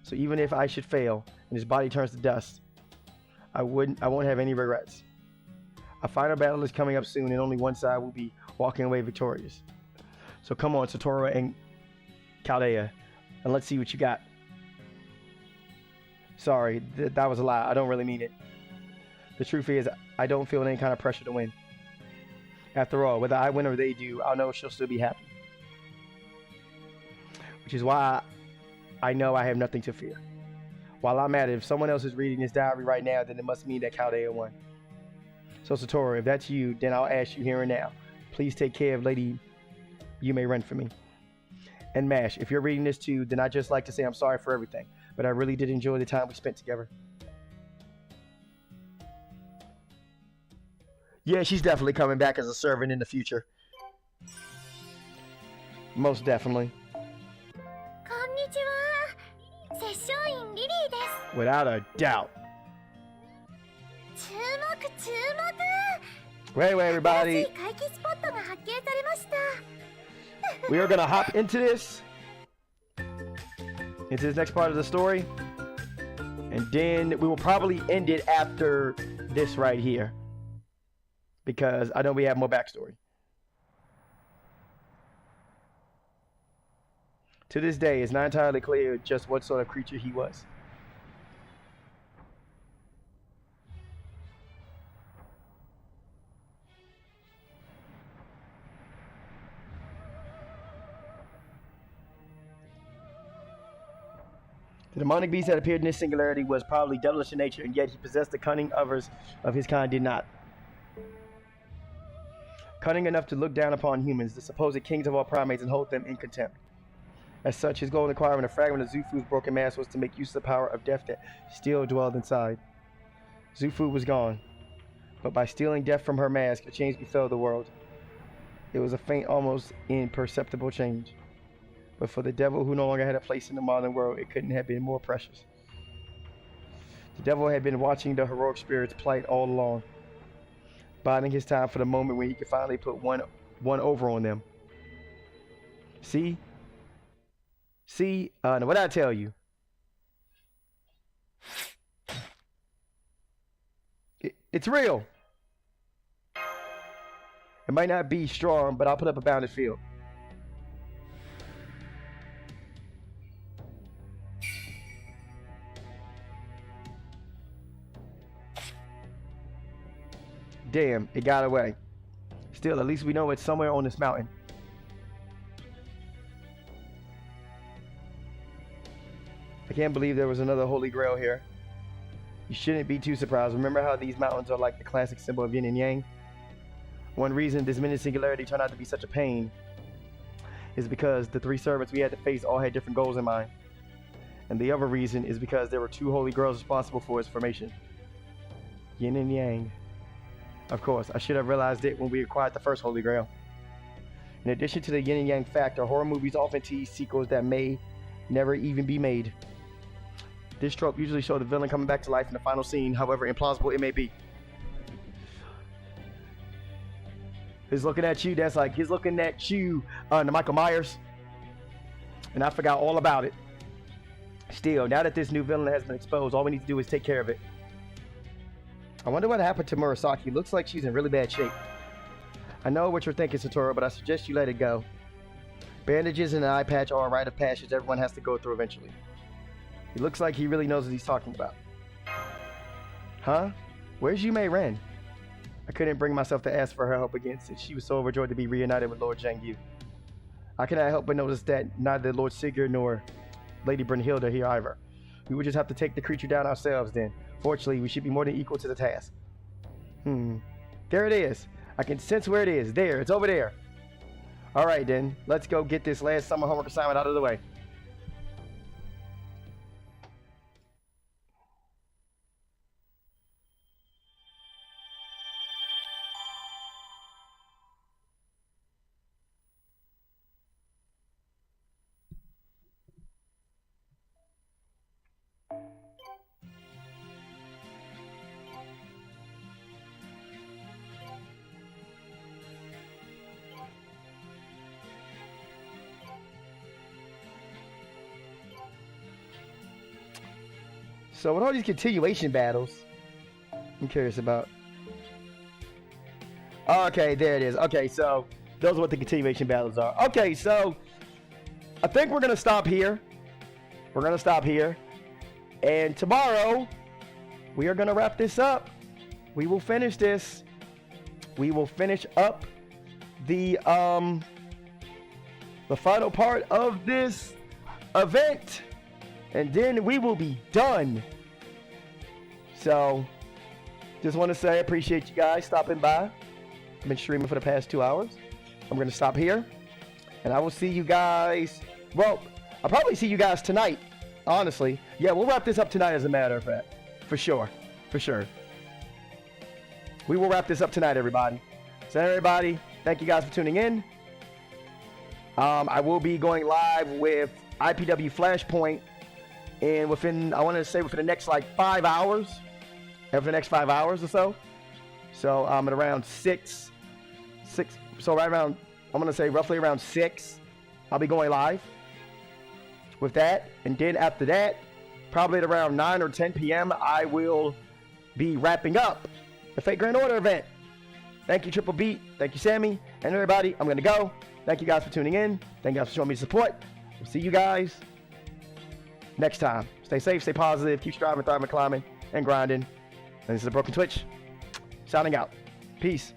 So even if I should fail, and his body turns to dust, I won't have any regrets. A final battle is coming up soon, and only one side will be walking away victorious. So come on, Satoru and Chaldea, and let's see what you got. Sorry, that was a lie. I don't really mean it. The truth is, I don't feel any kind of pressure to win. After all, whether I win or they do, I'll know she'll still be happy. Which is why I know I have nothing to fear. While I'm at it, if someone else is reading this diary right now, then it must mean that Chaldea won. So Satoru, if that's you, then I'll ask you here and now. Please take care of Lady You May Run for me. And Mash, if you're reading this too, then I'd just like to say I'm sorry for everything. But I really did enjoy the time we spent together. Yeah, she's definitely coming back as a servant in the future. Most definitely. Without a doubt. Wait, everybody. We are going to hop into this next part of the story. And then we will probably end it after this right here. Because I know we have more backstory. To this day, it's not entirely clear just what sort of creature he was. The demonic beast that appeared in this singularity was probably devilish in nature, and yet he possessed the cunning others of his kind did not. Cunning enough to look down upon humans, the supposed kings of all primates, and hold them in contempt. As such, his goal in acquiring a fragment of Zufu's broken mask was to make use of the power of death that still dwelled inside. Zufu was gone, but by stealing death from her mask, a change befell the world. It was a faint, almost imperceptible change. But for the devil, who no longer had a place in the modern world, it couldn't have been more precious. The devil had been watching the heroic spirit's plight all along, biding his time for the moment when he could finally put one over on them. See? Now what I tell you? It's real. It might not be strong, but I'll put up a bounded field. Damn, it got away. Still, at least we know it's somewhere on this mountain. I can't believe there was another Holy Grail here. You shouldn't be too surprised. Remember how these mountains are like the classic symbol of yin and yang? One reason this mini singularity turned out to be such a pain is because the three servants we had to face all had different goals in mind. And the other reason is because there were two Holy Grails responsible for its formation. Yin and yang. Of course, I should have realized it when we acquired the first Holy Grail. In addition to the yin and yang factor, horror movies often tease sequels that may never even be made. This trope usually shows the villain coming back to life in the final scene, however implausible it may be. He's looking at you, that's like he's looking at you, the Michael Myers. And I forgot all about it. Still, now that this new villain has been exposed, all we need to do is take care of it. I wonder what happened to Murasaki. Looks like she's in really bad shape. I know what you're thinking, Satoru, but I suggest you let it go. Bandages and an eye patch are a rite of passage everyone has to go through eventually. It looks like he really knows what he's talking about. Huh? Where's Yume Ren? I couldn't bring myself to ask for her help again since she was so overjoyed to be reunited with Lord Zhang Yu. I cannot help but notice that neither Lord Sigurd nor Lady Brunhilde are here either. We would just have to take the creature down ourselves then. Fortunately, we should be more than equal to the task. There it is. I can sense where it is. There, it's over there. Alright then, let's go get this last summer homework assignment out of the way. So what are all these continuation battles? I'm curious about. Okay, there it is. Okay, so those are what the continuation battles are. Okay, so I think we're gonna stop here. We're gonna stop here, and tomorrow we are gonna wrap this up. We will finish this. We will finish up the final part of this event, and then we will be done. So just want to say I appreciate you guys stopping by. I've been streaming for the past 2 hours. I'm going to stop here, and I will see you guys. Well, I'll probably see you guys tonight, honestly. Yeah, we'll wrap this up tonight, as a matter of fact. For sure. We will wrap this up tonight, everybody. So everybody, thank you guys for tuning in. I will be going live with IPW Flashpoint, and within the next like 5 hours. Over the next 5 hours or so. So at around six. So right around, I'm gonna say roughly around 6, I'll be going live with that. And then after that, probably at around 9 or 10 p.m., I will be wrapping up the Fate Grand Order event. Thank you, Triple Beat. Thank you, Sammy, and everybody. I'm gonna go. Thank you guys for tuning in. Thank you guys for showing me support. We'll see you guys next time. Stay safe, stay positive, keep striving, thriving, climbing, and grinding. And this is a Broken Twitch, signing out. Peace.